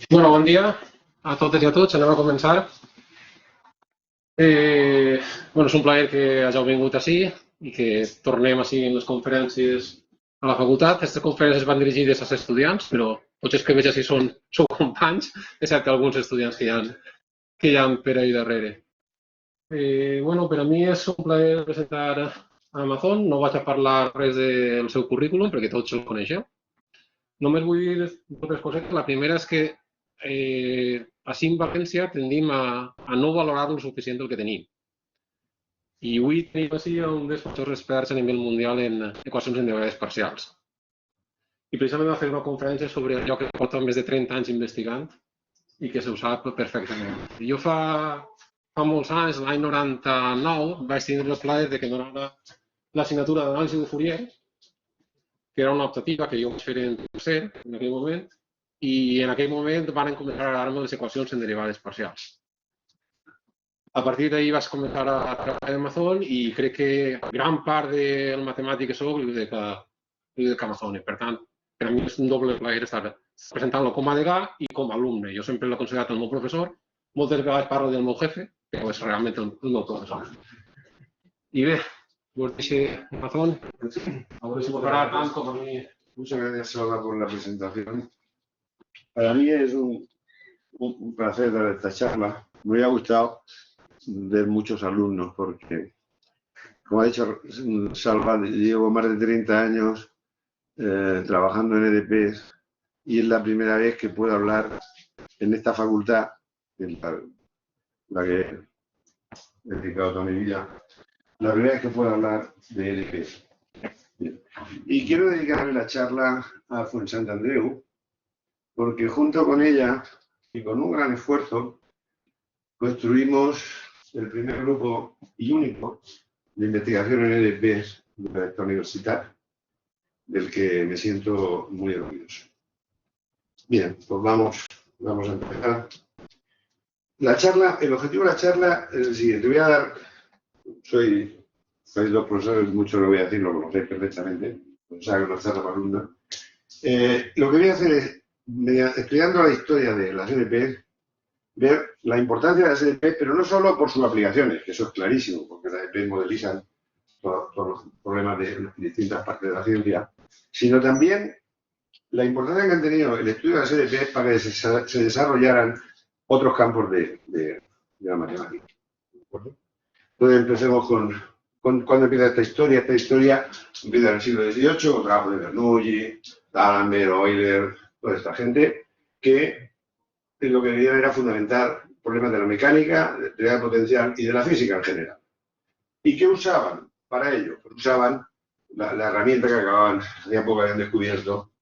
Bueno, bon dia a totes i a tots. Anem a començar. Eh, bueno, és un plaer que hàgiu vingut així i que tornem així en les conferències a la facultat. Aquestes conferències van dirigides als estudiants, però tots els que veig així són companys, excepte alguns estudiants que hi ha per ahí darrere. Bueno, per a mi és un plaer presentar a Amazon. No vaig a parlar res del seu currículum perquè tots el coneixeu. Només vull dir dues cosetes. La primera és que així en València tendim a no valorar lo suficient el que tenim. I avui tenim així un dels majors experts a nivell mundial en equacions integrades parcials. I precisament va fer una conferència sobre allò que porta més de 30 anys investigant i que se ho sap perfectament. Jo fa molts anys, l'any 99, vaig tenir el plaer de que donara l'assignatura d'anàlisi de Fourier, que era una optativa que jo vaig fer en tercer, en aquell moment, i en aquell moment van començar a agradar-me les equacions en derivades parcials. A partir d'ahir vaig començar a treballar en Amazon i crec que gran part del matemàtic que soc li de Amazon. Per tant, per a mi és un doble plaer estar presentant-lo com a degà i com a alumne. Jo sempre l'he considerat el meu professor. Moltes vegades parlo del meu jefe, però és realment el meu professor. I bé, vos deixo Amazon. A veure si vos farà tant com a mi. Muchas gracias, Salva, por la presentación. Para mí es un placer dar esta charla. Me hubiera gustado ver muchos alumnos porque, como ha dicho Salva, llevo más de 30 años trabajando en EDPs y es la primera vez que puedo hablar en esta facultad, en la que he dedicado toda mi vida, la primera vez que puedo hablar de EDPs. Bien. Y quiero dedicarle la charla a Fuensantandreu, porque junto con ella y con un gran esfuerzo construimos el primer grupo y único de investigación en EDPs de esta universidad, del que me siento muy orgulloso. Bien, pues vamos a empezar. El objetivo de la charla es el siguiente. Voy a dar, sois dos profesores, mucho lo voy a decir, lo conocéis perfectamente, os hago una charla para alumnos. Lo que voy a hacer es, estudiando la historia de las EDP, ver la importancia de las EDP, pero no solo por sus aplicaciones, que eso es clarísimo, porque las EDP modelizan todos los problemas de distintas partes de la ciencia, sino también la importancia que han tenido el estudio de las EDP para que se desarrollaran otros campos de la matemática. ¿De acuerdo? Entonces empecemos con cuando empieza esta historia. Esta historia empieza en el siglo XVIII, con trabajo de Bernoulli, D'Alembert, Euler, toda esta gente, que lo que querían era fundamentar problemas de la mecánica, de teoría potencial y de la física en general. ¿Y qué usaban para ello? Pues usaban la herramienta que hacía poco habían descubierto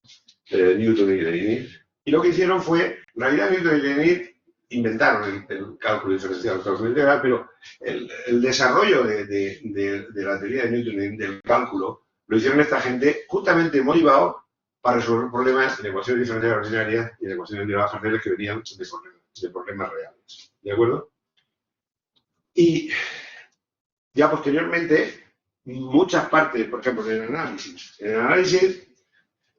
Newton y Leibniz. Y lo que hicieron fue, en realidad Newton y Leibniz inventaron el cálculo diferencial, el cálculo integral, pero el desarrollo de la teoría de Newton y del cálculo lo hicieron esta gente justamente motivado para resolver problemas de ecuaciones diferenciales ordinarias y de ecuaciones de bajas parciales que venían de problemas reales. ¿De acuerdo? Y ya posteriormente, muchas partes, por ejemplo, en el análisis,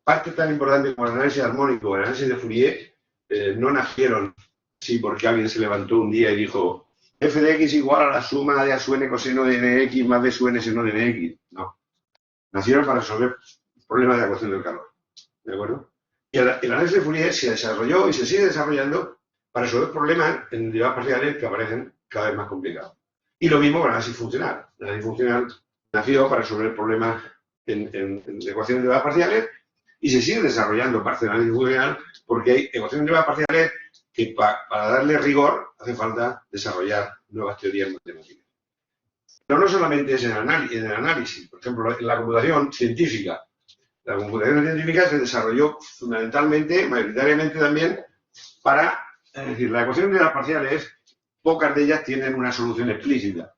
partes tan importantes como el análisis armónico o el análisis de Fourier, no nacieron sí porque alguien se levantó un día y dijo f de x igual a la suma de a su n coseno de nx más de su n seno de nx. No. Nacieron para resolver problemas de la ecuación del calor. ¿De acuerdo? Y el análisis de Fourier se desarrolló y se sigue desarrollando para resolver problemas en derivadas parciales que aparecen cada vez más complicados. Y lo mismo con el análisis funcional. El análisis funcional nació para resolver problemas en ecuaciones de derivadas parciales y se sigue desarrollando parte del análisis funcional porque hay ecuaciones de derivadas parciales que para darle rigor hace falta desarrollar nuevas teorías matemáticas. Pero no solamente es en el análisis, por ejemplo, en la computación científica. La computación científica se desarrolló fundamentalmente, mayoritariamente también, para, es decir, las ecuaciones de las parciales, pocas de ellas tienen una solución explícita.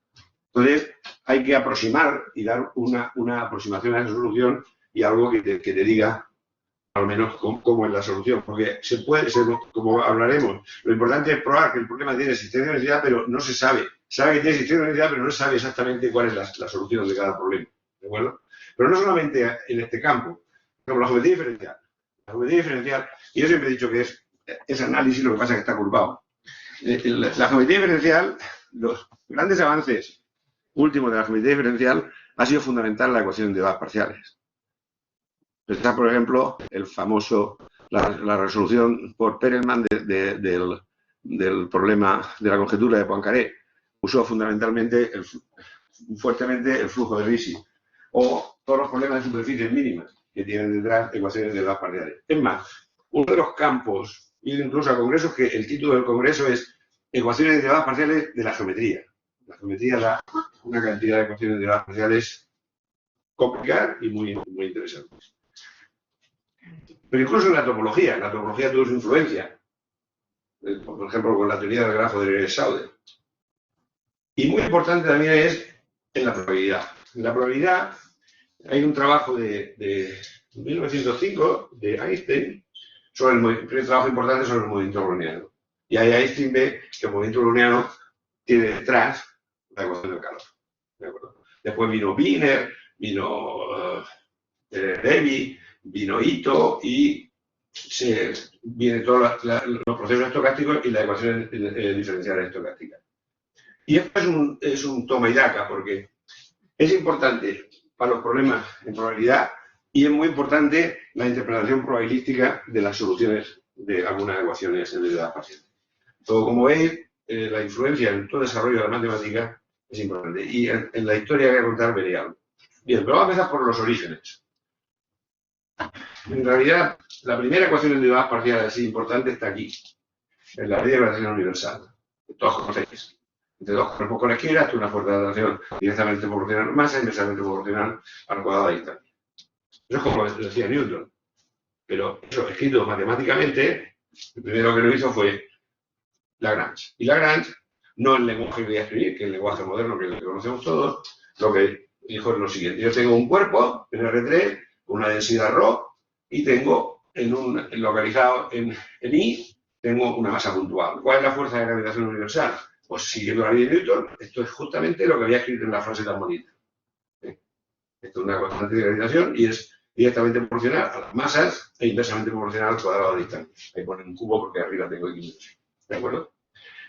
Entonces, hay que aproximar y dar una aproximación a esa solución y algo que te diga al menos cómo es la solución, porque como hablaremos, lo importante es probar que el problema tiene existencia de necesidad, pero no se sabe. Sabe que tiene existencia de necesidad, pero no se sabe exactamente cuál es la solución de cada problema. ¿De acuerdo? Pero no solamente en este campo, como la geometría diferencial. La geometría diferencial, y yo siempre he dicho que es ese análisis, lo que pasa es que está curvado. La geometría diferencial, los grandes avances últimos de la geometría diferencial ha sido fundamental la ecuación de derivadas parciales. Está, por ejemplo, la resolución por Perelman del problema de la conjetura de Poincaré. Usó fuertemente el flujo de Ricci. O todos los problemas de superficies mínimas que tienen detrás ecuaciones de derivadas parciales. Es más, uno de los campos, incluso a congresos, que el título del congreso es Ecuaciones de derivadas parciales de la geometría. La geometría da una cantidad de ecuaciones de derivadas parciales complicadas y muy interesantes. Pero incluso en la topología tuvo su influencia. Por ejemplo, con la teoría del grafo de Sauder. Y muy importante también es en la probabilidad. En la probabilidad hay un trabajo de 1905 de Einstein el primer trabajo importante sobre el movimiento browniano. Y ahí Einstein ve que el movimiento browniano tiene detrás la ecuación del calor. ¿De acuerdo? Después vino Wiener, vino Levy, vino Ito y vienen todos los procesos estocásticos y las ecuaciones diferenciales estocásticas. Y esto es un toma y daca, porque es importante para los problemas en probabilidad y es muy importante la interpretación probabilística de las soluciones de algunas ecuaciones de derivadas parciales. Todo, como veis, la influencia en todo desarrollo de la matemática es importante. Y en la historia que voy a contar veré algo. Bien, pero vamos a empezar por los orígenes. En realidad, la primera ecuación de derivadas parciales así importante está aquí, en la ley de gravitación universal. Todos conocéis. Entre dos cuerpos con la izquierda, esto es una fuerza de atracción directamente proporcional a la masa, inversamente proporcional al cuadrado de la distancia. Eso es como lo decía Newton. Pero eso, escrito matemáticamente, el primero que lo hizo fue Lagrange. Y Lagrange, no el lenguaje que voy a escribir, que es el lenguaje moderno que conocemos todos, lo que dijo es lo siguiente. Yo tengo un cuerpo en R3, con una densidad ρ, y tengo localizado en I, tengo una masa puntual. ¿Cuál es la fuerza de gravitación universal? Pues siguiendo la ley de Newton, esto es justamente lo que había escrito en la frase tan bonita. Esto es una constante de gravitación y es directamente proporcional a las masas e inversamente proporcional al cuadrado de distancia. Ahí ponen un cubo porque arriba tengo X. ¿De acuerdo?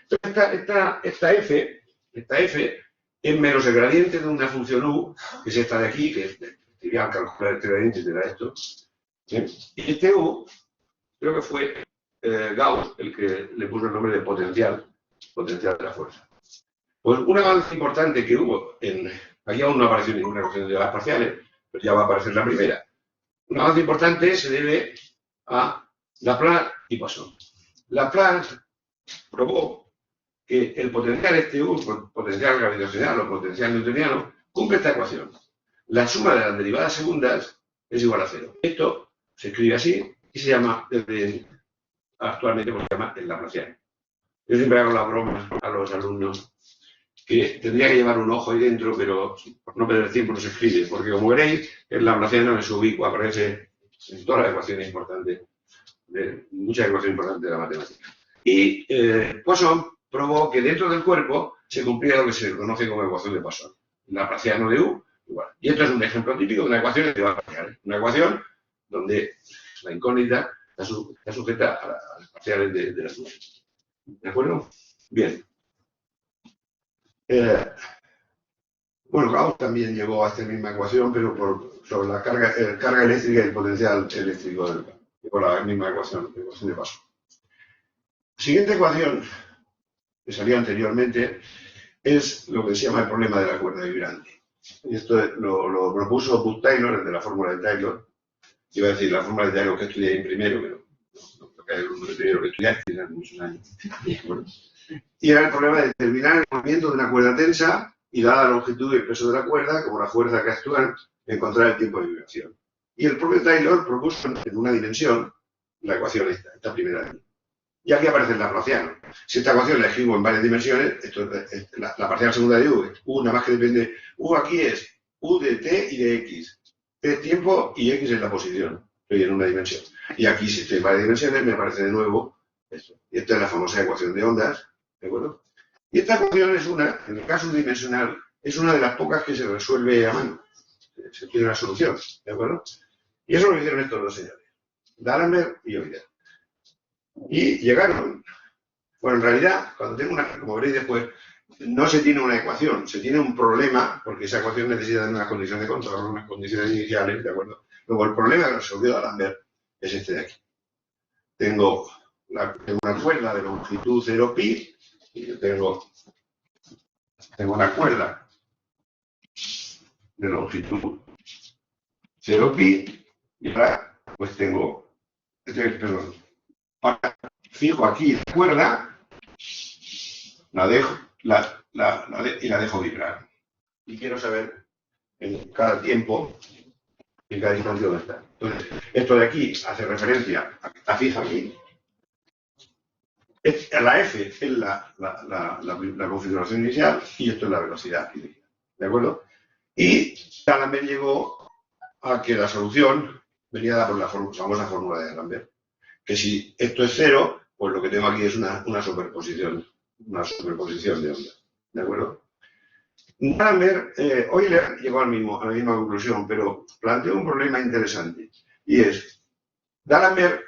Esta F es menos el gradiente de una función U, que es esta de aquí, que es trivial calcular este gradiente y te da esto. Y este U, creo que fue Gauss el que le puso el nombre de potencial de la fuerza. Pues un avance importante que hubo aquí aún no apareció ninguna ecuación de derivadas parciales, pero ya va a aparecer la primera. Un avance importante se debe a Laplace y Poisson. Laplace probó que el potencial este U, potencial gravitacional o potencial newtoniano, cumple esta ecuación. La suma de las derivadas segundas es igual a 0. Esto se escribe así y se llama, actualmente se llama el Laplaciano. Yo siempre hago la broma a los alumnos que tendría que llevar un ojo ahí dentro, pero por no perder tiempo no se escribe, porque como veréis, el Laplaciano en su ubicuo aparece en todas las ecuaciones importantes, muchas ecuaciones importantes de la matemática. Y Poisson probó que dentro del cuerpo se cumplía lo que se conoce como ecuación de Poisson. Laplaciano de U, igual. Y esto es un ejemplo típico de una ecuación de derivadas parciales. Una ecuación donde la incógnita está sujeta a las parciales de la suma. ¿De acuerdo? Bien. Bueno, Gauss también llegó a esta misma ecuación, pero sobre la carga eléctrica y el potencial eléctrico del campo. Por la misma ecuación de Poisson. La siguiente ecuación, que salió anteriormente, es lo que se llama el problema de la cuerda vibrante. Y esto lo propuso Bud Taylor, el de la fórmula de Taylor. Iba a decir la fórmula de Taylor que estudié en primero, pero no creo que haya uno de primero que estudiaste, eran muchos años. Y era el problema de determinar el movimiento de una cuerda tensa y dada la longitud y el peso de la cuerda, como la fuerza que actúan, encontrar el tiempo de vibración. Y el propio Taylor propuso en una dimensión la ecuación esta primera de aquí. Y aquí aparece el Laplaciano. Si esta ecuación la escribo en varias dimensiones, la parcial segunda de U es U nada más que depende. U aquí es U de t y de x. T es tiempo y x es la posición. Estoy en una dimensión. Y aquí, si estoy en varias dimensiones, me aparece de nuevo esto. Y esta es la famosa ecuación de ondas. ¿De acuerdo? Y esta ecuación es en el caso dimensional, es una de las pocas que se resuelve a mano. Se tiene una solución. ¿De acuerdo? Y eso lo hicieron estos dos señores, D'Alembert y Euler. Y llegaron, bueno, en realidad, cuando tengo una, como veréis después, no se tiene una ecuación, se tiene un problema, porque esa ecuación necesita de unas condiciones de control, unas condiciones iniciales, ¿de acuerdo? Luego, el problema que resolvió D'Alembert es este de aquí. Tengo una cuerda de longitud 0pi, y yo tengo una cuerda de longitud 0pi, y ahora pues tengo, perdón, ahora fijo aquí la cuerda, la dejo, y la dejo vibrar. Y quiero saber en cada tiempo, en cada instante dónde está. Entonces, esto de aquí hace referencia a que está fija aquí. La F es la configuración inicial y esto es la velocidad inicial. ¿De acuerdo? Y D'Alembert llegó a que la solución venía por la famosa fórmula de D'Alembert. Que si esto es cero, pues lo que tengo aquí es una superposición de ondas. ¿De acuerdo? D'Alembert, Euler llegó a la misma conclusión, pero planteó un problema interesante. Y es, para D'Alembert,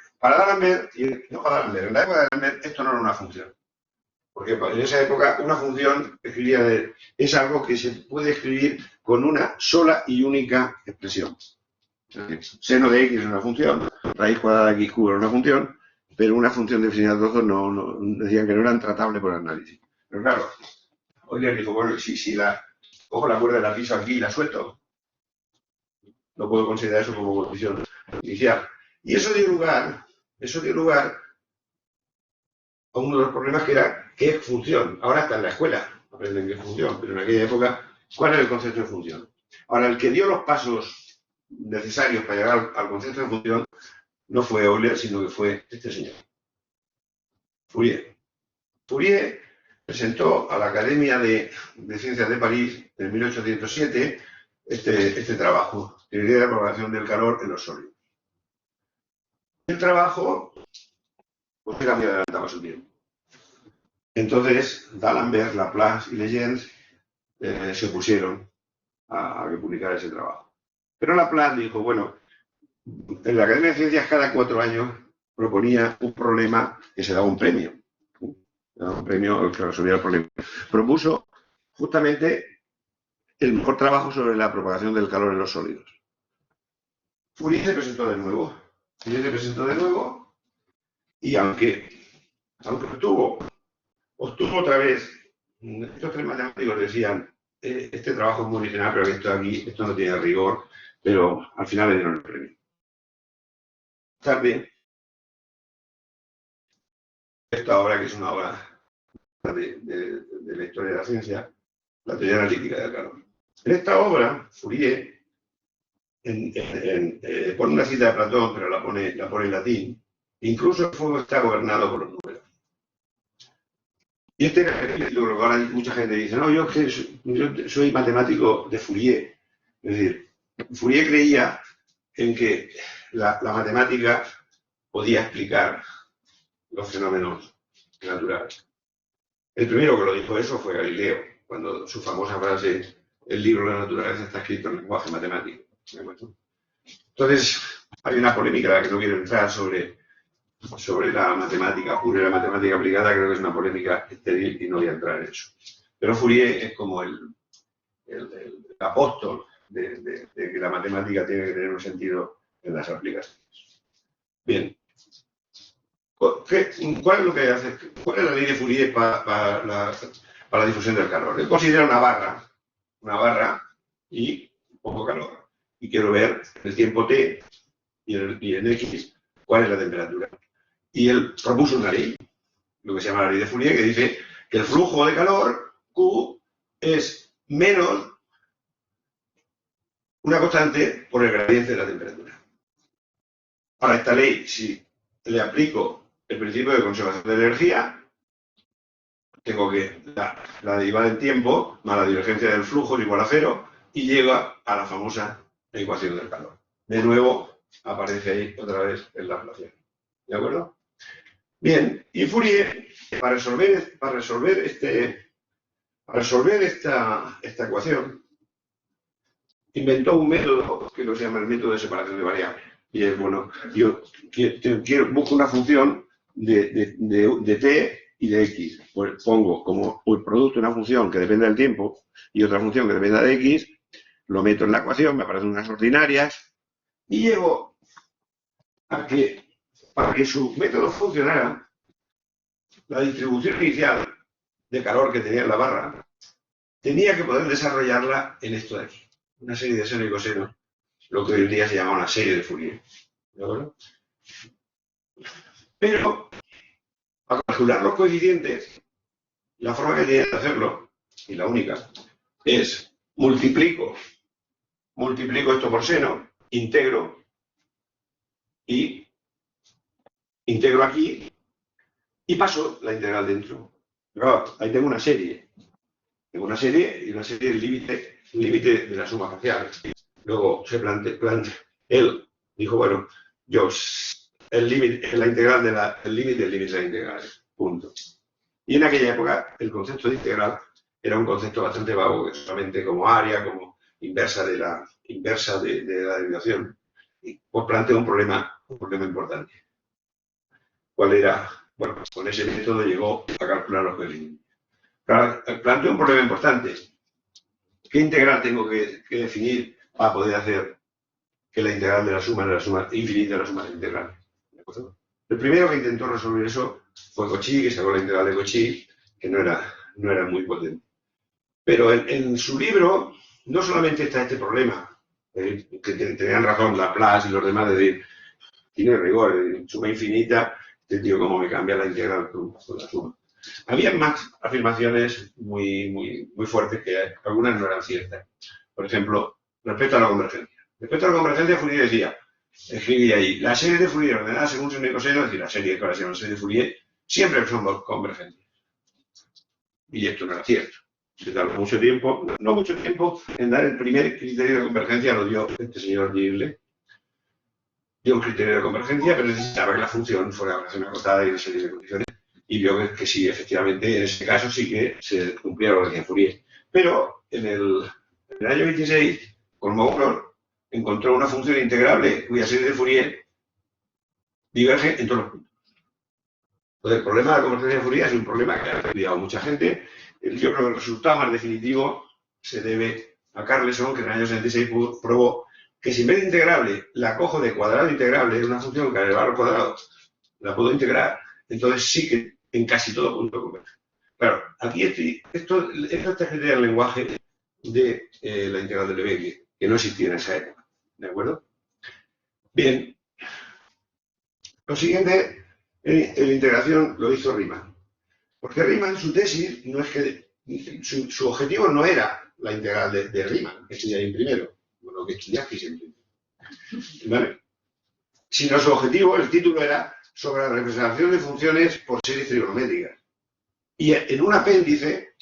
no para D'Alembert, en la época de D'Alembert esto no era una función. Porque en esa época una función es algo que se puede escribir con una sola y única expresión. Seno de x es una función, raíz cuadrada de x cubo es una función, pero una función de definida trozos no, decían que no eran tratables por análisis. Pero claro, Euler dijo, bueno, si cojo la cuerda de la piso aquí y la suelto, no puedo considerar eso como condición inicial. Y eso dio lugar a uno de los problemas que era ¿qué es función? Ahora está en la escuela, aprenden qué es función, pero en aquella época, ¿cuál era el concepto de función? Ahora, el que dio los pasos necesarios para llegar al concepto de función no fue Euler, sino que fue este señor, Fourier. Fourier presentó a la Academia de Ciencias de París en 1807 este trabajo, teoría de la propagación del calor en los sólidos. El trabajo pues era muy adelantado a su tiempo. Entonces, D'Alembert, Laplace y Legendre se opusieron a que publicara ese trabajo. Pero Laplace dijo, bueno, en la Academia de Ciencias cada 4 años proponía un problema que se daba un premio. Se daba un premio al que resolvía el problema. Propuso justamente el mejor trabajo sobre la propagación del calor en los sólidos. Fourier se presentó de nuevo. Y aunque obtuvo otra vez, estos 3 matemáticos decían, este trabajo es muy original, pero esto no tiene rigor, pero al final le dieron el premio. Tarde, esta obra, que es una obra de la historia de la ciencia, la teoría analítica del calor. En esta obra, Fourier pone una cita de Platón, pero la pone en latín. Incluso el fuego está gobernado por los números. Y lo que ahora mucha gente dice, no, yo soy matemático de Fourier. Es decir, Fourier creía en que la matemática podía explicar los fenómenos naturales. El primero que lo dijo eso fue Galileo, cuando su famosa frase, el libro de la naturaleza está escrito en lenguaje matemático. Entonces, hay una polémica en la que no quiero entrar sobre la matemática pura y la matemática aplicada, creo que es una polémica estéril y no voy a entrar en eso. Pero Fourier es como el apóstol de que la matemática tiene que tener un sentido en las aplicaciones. Bien. ¿Cuál es lo que hace? ¿Cuál es la ley de Fourier para la difusión del calor? Él considera una barra y poco calor. Y quiero ver el tiempo t y en x cuál es la temperatura. Y él propuso una ley, lo que se llama la ley de Fourier, que dice que el flujo de calor, Q, es menos una constante por el gradiente de la temperatura. Ahora, esta ley, si le aplico el principio de conservación de energía, tengo que la derivada en tiempo más la divergencia del flujo es igual a 0 y llega a la famosa ecuación del calor. De nuevo aparece ahí otra vez el Laplaciano. ¿De acuerdo? Bien, y Fourier, para resolver esta ecuación, inventó un método que se llama el método de separación de variables. Y es, bueno, yo busco una función de t y de x. Pues pongo como un producto una función que depende del tiempo y otra función que dependa de x, lo meto en la ecuación, me aparecen unas ordinarias y llego a que para que su método funcionara, la distribución inicial de calor que tenía en la barra tenía que poder desarrollarla en esto de aquí, una serie de seno y coseno, lo que hoy en día se llama una serie de Fourier. ¿De acuerdo? Pero, para calcular los coeficientes, la forma que tiene de hacerlo, y la única, es multiplico esto por seno, integro aquí y paso la integral dentro. Claro, ahí tengo una serie. Tengo una serie y una serie del límite de la suma parcial. Luego él dijo, bueno, el límite, la integral el límite de la integral. Punto. Y en aquella época el concepto de integral era un concepto bastante vago, que solamente como área, como inversa de la derivación. Y pues planteó un problema importante. ¿Cuál era? Bueno, pues con ese método llegó a calcular los coeficientes. Planteó un problema importante. ¿Qué integral tengo que definir para poder hacer que la integral de la suma infinita de la suma integral? ¿De acuerdo? El primero que intentó resolver eso fue Cauchy, que sacó la integral de Cauchy, que no era muy potente. Pero en su libro no solamente está este problema, que tenían razón Laplace y los demás, de decir, tiene rigor, suma infinita, este tío cómo me cambia la integral con la suma. Había más afirmaciones muy fuertes que algunas no eran ciertas. Por ejemplo, respecto a la convergencia. Respecto a la convergencia, Fourier decía, escribía ahí, la serie de Fourier ordenada según seno y coseno, es decir, la serie que ahora se llama serie de Fourier, siempre son convergentes. Y esto no era cierto. Se tardó mucho tiempo, no mucho tiempo, en dar el primer criterio de convergencia, lo dio este señor Gilles. Dio un criterio de convergencia, pero necesitaba que la función fuera una relación acotada y una serie de condiciones. Y vio que sí, efectivamente, en ese caso sí que se cumplía la lógica de Fourier. Pero en el año 26, Kolmogorov encontró una función integrable cuya serie de Fourier diverge en todos los puntos. Entonces, el problema de la convergencia de Fourier es un problema que ha estudiado mucha gente. Yo creo que el resultado más definitivo se debe a Carleson, que en el año 76 probó que si en vez de integrable la cojo de cuadrado integrable, es una función que al elevar al cuadrado la puedo integrar, entonces sí que en casi todo punto converge. Claro, aquí esto está escrito en el lenguaje de la integral de Lebesgue, que no existía en esa época. ¿De acuerdo? Bien. Lo siguiente, en integración lo hizo Riemann. Porque Riemann, su tesis, no es que su objetivo no era la integral de Riemann, que estudié ahí primero, bueno, que estudiaste siempre. ¿Vale? Sino su objetivo, el título era sobre la representación de funciones por series trigonométricas. Y en un apéndice,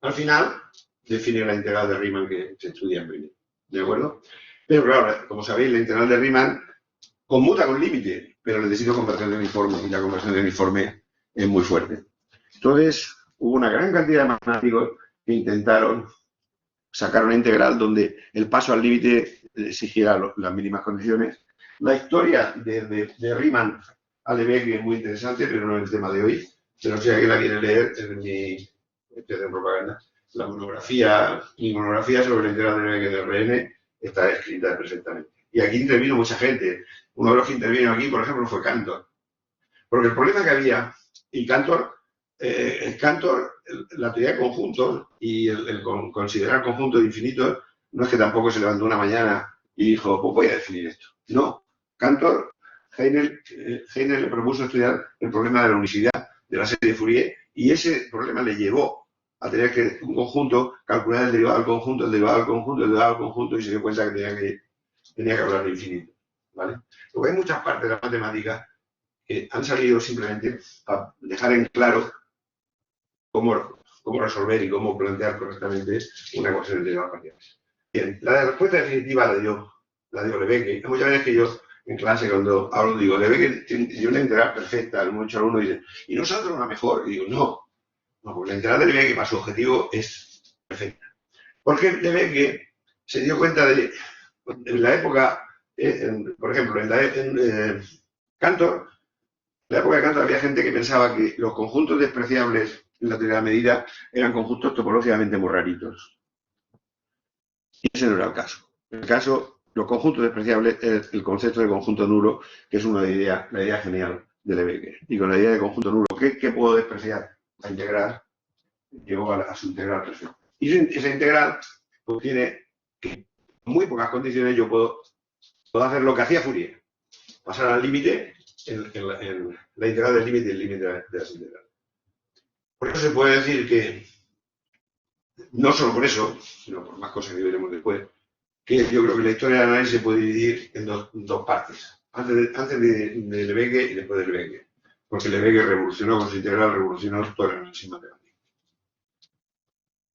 al final, define la integral de Riemann que se estudia en primero. ¿De acuerdo? Pero claro, como sabéis, la integral de Riemann conmuta con límite, pero necesita convergencia uniforme, y la convergencia uniforme es muy fuerte. Entonces, hubo una gran cantidad de matemáticos que intentaron sacar una integral donde el paso al límite exigiera las mínimas condiciones. La historia de Riemann a Lebesgue es muy interesante, pero no es el tema de hoy. Pero si alguien la quiere leer, en mi especie de propaganda, mi monografía sobre la integral de Lebesgue de Rn está escrita perfectamente. Y aquí intervino mucha gente. Uno de los que intervino aquí, por ejemplo, fue Cantor. Porque el problema que había, y Cantor, la teoría de conjuntos y el considerar conjuntos infinitos, no es que tampoco se levantó una mañana y dijo, pues voy a definir esto. No, Cantor, Heiner le propuso estudiar el problema de la unicidad de la serie de Fourier y ese problema le llevó a tener que un conjunto calcular el derivado del conjunto, el derivado del conjunto, el derivado del conjunto y se dio cuenta que tenía que hablar de infinito. ¿Vale? Porque hay muchas partes de la matemática que han salido simplemente a dejar en claro cómo resolver y cómo plantear correctamente una ecuación de derivadas parciales. Bien, la respuesta definitiva la dio Lebesgue. Muchas veces que yo en clase cuando hablo digo, Lebesgue tiene una integral perfecta, muchos alumnos dicen, ¿y nosotros una mejor? Y digo, no, porque la integral de Lebesgue para su objetivo es perfecta. Porque Lebesgue se dio cuenta de, en la época, por ejemplo, Cantor la época de Kant había gente que pensaba que los conjuntos despreciables en la teoría de la medida eran conjuntos topológicamente muy raritos. Y ese no era el caso. En el caso, los conjuntos despreciables es el concepto de conjunto nulo, que es la idea genial de Lebesgue. Y con la idea de conjunto nulo, ¿qué puedo despreciar? La integral, llego a su integral perfecta. Y esa integral pues, tiene que, en muy pocas condiciones, yo puedo hacer lo que hacía Fourier, pasar al límite en la integral del límite y el límite de las integrales. Por eso se puede decir que, no solo por eso, sino por más cosas que veremos después, que yo creo que la historia del análisis se puede dividir en dos partes, antes de Lebesgue y después de Lebesgue, porque Lebesgue revolucionó con su integral, revolucionó todo el análisis matemático.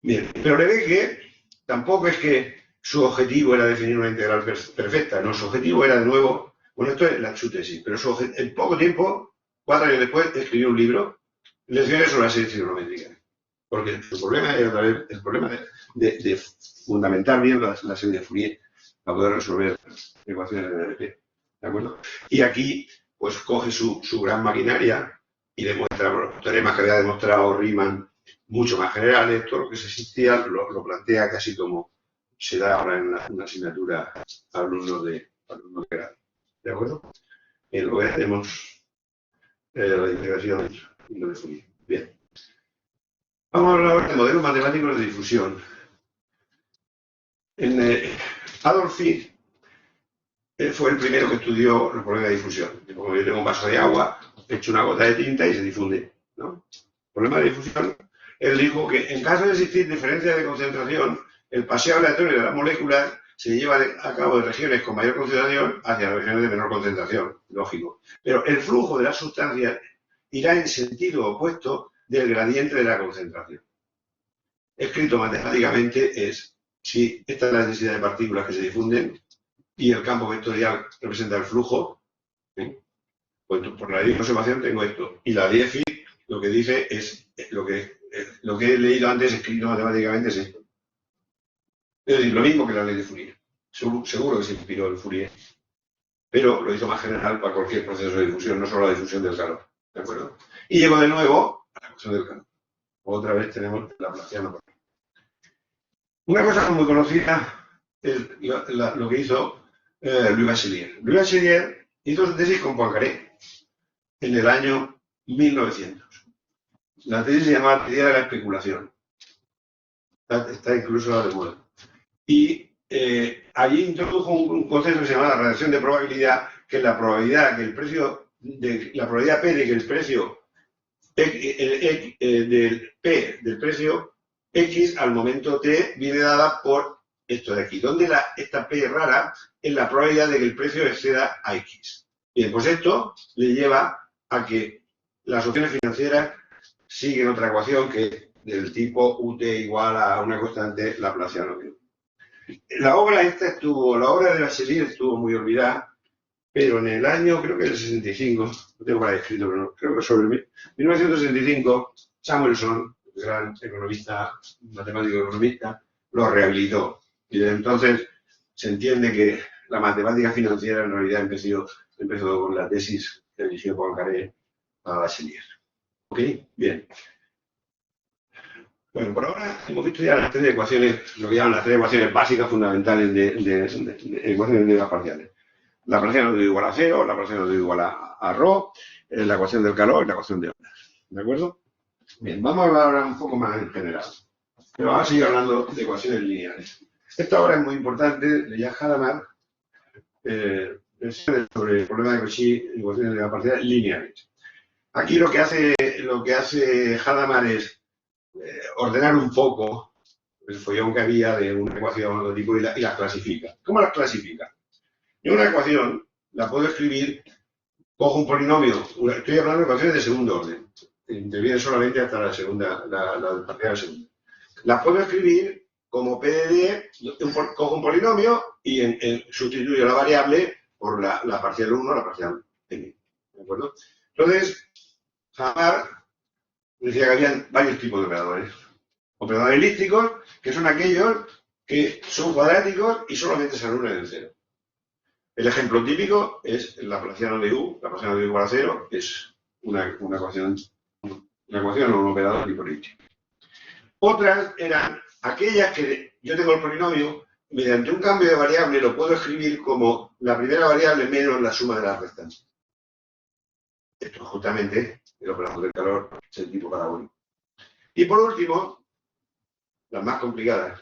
Bien, pero Lebesgue tampoco es que su objetivo era definir una integral perfecta, no, su objetivo era de nuevo, bueno, esto es su tesis, pero en poco tiempo, 4 años después, escribió un libro, Lecciones sobre la serie trigonométrica. Porque su problema era otra vez el problema de fundamentar bien la serie de Fourier para poder resolver ecuaciones de DLP. ¿De acuerdo? Y aquí, pues coge su gran maquinaria y demuestra los teoremas que había demostrado Riemann, mucho más generales, todo lo que se existía lo plantea casi como se da ahora en una asignatura a alumnos de grado. ¿De acuerdo? Luego veremos la integración y lo de Fourier. Bien. Vamos a hablar ahora de modelos matemáticos de difusión. Adolf Fick fue el primero que estudió los problemas de difusión. Como yo tengo un vaso de agua, echo una gota de tinta y se difunde, ¿no? Problema de difusión. Él dijo que en caso de existir diferencias de concentración, el paseo aleatorio de las moléculas se lleva a cabo de regiones con mayor concentración hacia regiones de menor concentración, lógico. Pero el flujo de las sustancias irá en sentido opuesto del gradiente de la concentración. Escrito matemáticamente es, si esta es la densidad de partículas que se difunden y el campo vectorial representa el flujo, pues por la ley de conservación tengo esto. Y la ley de Fick lo que dice es lo que he leído antes escrito matemáticamente es esto. Es decir, lo mismo que la ley de Fourier. Seguro que se inspiró en Fourier, pero lo hizo más general para cualquier proceso de difusión, no solo la difusión del calor. ¿De acuerdo? Y llego de nuevo a la ecuación del calor. Otra vez tenemos la Laplaciano. Una cosa muy conocida es lo que hizo Louis Bachelier. Louis Bachelier hizo su tesis con Poincaré en el año 1900. La tesis se llama Teoría de la especulación. Está incluso de moda. Y allí introdujo un concepto que se llama la radiación de probabilidad, que es la probabilidad que el precio, la probabilidad P de que el precio del P del precio X al momento T viene dada por esto de aquí, donde esta P rara es la probabilidad de que el precio exceda a X. Bien, pues esto le lleva a que las opciones financieras siguen otra ecuación que es del tipo UT igual a una constante Laplaciano. La obra de Bachelier estuvo muy olvidada, pero en el año, creo que el 65, no tengo para escrito, pero no, creo que sobre 1965, Samuelson, gran economista, matemático economista, lo rehabilitó. Y desde entonces se entiende que la matemática financiera en realidad empezó con la tesis que eligió Poincaré a Bachelier. ¿Ok? Bien. Bueno, por ahora hemos visto ya las 3 ecuaciones, lo que llaman las 3 ecuaciones básicas fundamentales de ecuaciones de las parciales. La parcial no es igual a 0, la parcial no es igual a ρ, la ecuación del calor y la ecuación de ondas. ¿De acuerdo? Bien, vamos a hablar ahora un poco más en general. Pero vamos a seguir hablando de ecuaciones lineales. Esta obra es muy importante, de Jacques Hadamard, sobre el problema de Cauchy, ecuaciones de la parcial lineales. Aquí lo que hace Hadamard es ordenar un poco el follón que había de una ecuación de otro tipo y las clasifica. ¿Cómo las clasifica? Yo una ecuación la puedo escribir, cojo un polinomio, estoy hablando de ecuaciones de segundo orden, interviene solamente hasta la segunda, la parcial segunda. Las puedo escribir como P de D, cojo un polinomio y sustituyo la variable por la parcial 1, la parcial n. ¿De acuerdo? Entonces, Hadamard decía que habían varios tipos de operadores. Operadores elípticos, que son aquellos que son cuadráticos y solamente se anulan en cero. El ejemplo típico es el laplaciano de U, laplaciano de U igual a 0, es una ecuación o un operador tipo Ricci. Otras eran aquellas que yo tengo el polinomio, mediante un cambio de variable lo puedo escribir como la primera variable menos la suma de las restantes. Esto justamente el operador del calor es el tipo parabólico. Y por último, las más complicadas,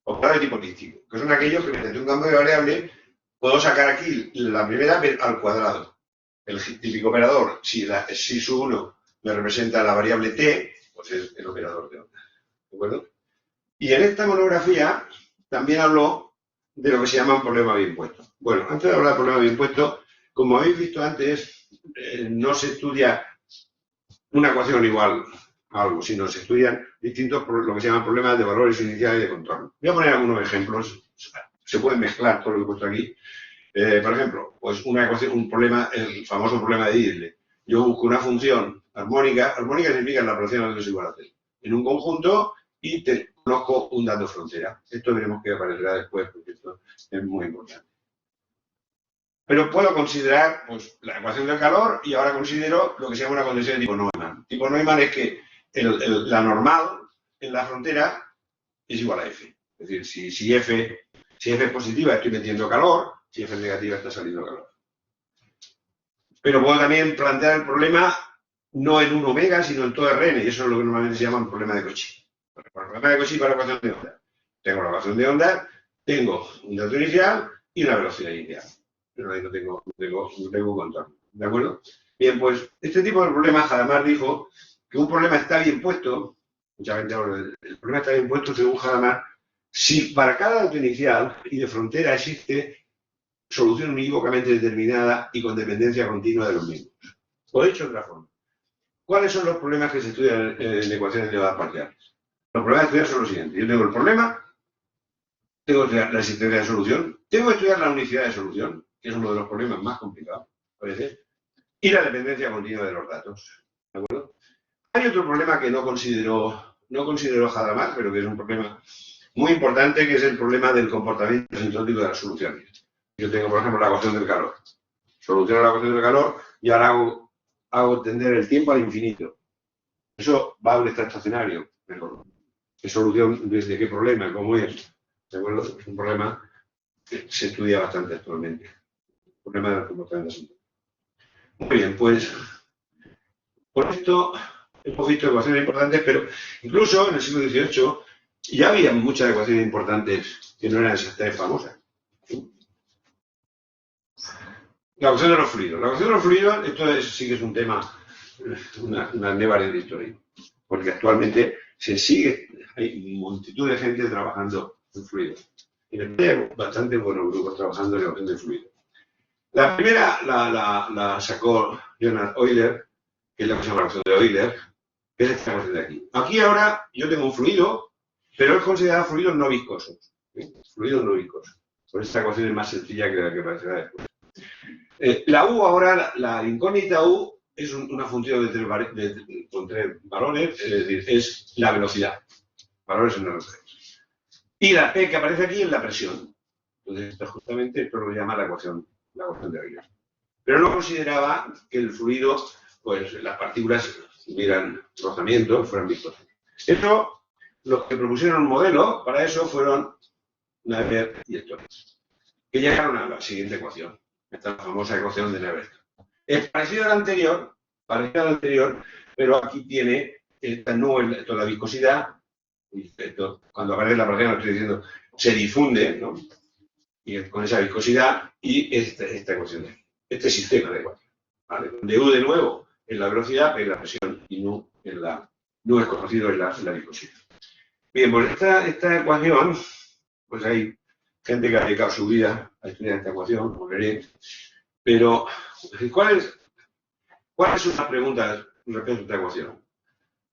operadores tipo elíptico, que son aquellos que mediante un cambio de variable puedo sacar aquí la primera al cuadrado. El típico operador, si su 1 me representa la variable t, pues es el operador de onda. ¿De acuerdo? Y en esta monografía también hablo de lo que se llama un problema bien puesto. Bueno, antes de hablar del problema bien puesto, como habéis visto antes, no se estudia una ecuación igual a algo, sino se estudian distintos, lo que se llaman problemas de valores iniciales y de contorno. Voy a poner algunos ejemplos. Se pueden mezclar todo lo que he puesto aquí. Por ejemplo, pues una ecuación, un problema, el famoso problema de Dirichlet. Yo busco una función armónica. Armónica significa la relación de los iguales en un conjunto y conozco un dato frontera. Esto veremos que aparecerá después porque esto es muy importante. Pero puedo considerar pues, la ecuación del calor y ahora considero lo que se llama una condición de tipo Neumann. Tipo Neumann es que la normal en la frontera es igual a F. Es decir, si F es positiva estoy metiendo calor, si F es negativa está saliendo calor. Pero puedo también plantear el problema no en un omega, sino en todo Rn, y eso es lo que normalmente se llama un problema de Cauchy. El problema de Cauchy para la ecuación de onda. Tengo la ecuación de onda, tengo un dato inicial y una velocidad inicial. Pero ahí no tengo contorno. ¿De acuerdo? Bien, pues este tipo de problemas, Hadamard dijo que un problema está bien puesto, mucha gente habla del problema está bien puesto según Hadamard, si para cada dato inicial y de frontera existe solución unívocamente determinada y con dependencia continua de los mismos. O dicho de otra forma, ¿cuáles son los problemas que se estudian en ecuaciones de ondas parciales? Los problemas de estudiar son los siguientes. Yo tengo el problema, tengo que estudiar la existencia de solución, tengo que estudiar la unicidad de solución, que es uno de los problemas más complicados, parece, y la dependencia continua de los datos. ¿De acuerdo? Hay otro problema que no consideró Hadamard, pero que es un problema muy importante, que es el problema del comportamiento asintótico de las soluciones. Yo tengo, por ejemplo, la ecuación del calor. Soluciono la ecuación del calor y ahora hago tender el tiempo al infinito. Eso va a un estado estacionario. ¿Qué solución? ¿Desde qué problema? ¿Cómo es? ¿De acuerdo? Es un problema que se estudia bastante actualmente. El problema del comportamiento asintótico. Muy bien, pues por esto hemos visto ecuaciones importantes, pero incluso en el siglo XVIII ya había muchas ecuaciones importantes que no eran exactamente famosas. La ecuación de los fluidos. La ecuación de los fluidos, sí que es un tema, una never story, porque actualmente hay multitud de gente trabajando en fluidos. Y hay bastante buenos grupos trabajando en la ecuación de fluidos. La primera la sacó Leonhard Euler, que es la ecuación de Euler, que es esta ecuación de aquí. Aquí ahora yo tengo un fluido, pero es considerado fluidos no viscosos. Fluidos no viscosos. Por esta ecuación es más sencilla que la que aparecerá después. La U ahora, la incógnita U, es una función con tres valores, es decir, es la velocidad. Valores en R3. Y la P que aparece aquí es la presión. Entonces, esto lo llama la ecuación de Euler. Pero no consideraba que el fluido, pues las partículas tuvieran rozamiento, fueran viscosas. Eso, los que propusieron un modelo para eso fueron Navier y Story, que llegaron a la siguiente ecuación, esta famosa ecuación de Navier. Es parecida a la anterior, pero aquí tiene esta nube, toda la viscosidad, y esto, cuando aparece la partícula, estoy diciendo, se difunde, ¿no? Y con esa viscosidad y esta ecuación de aquí, este sistema de ecuación. ¿Vale? Donde U de nuevo es la velocidad, es la presión, y nu es conocido, es la viscosidad. Bien, pues esta ecuación, pues hay gente que ha dedicado su vida a estudiar esta ecuación, como veré, pero ¿cuáles son las preguntas respecto a esta ecuación?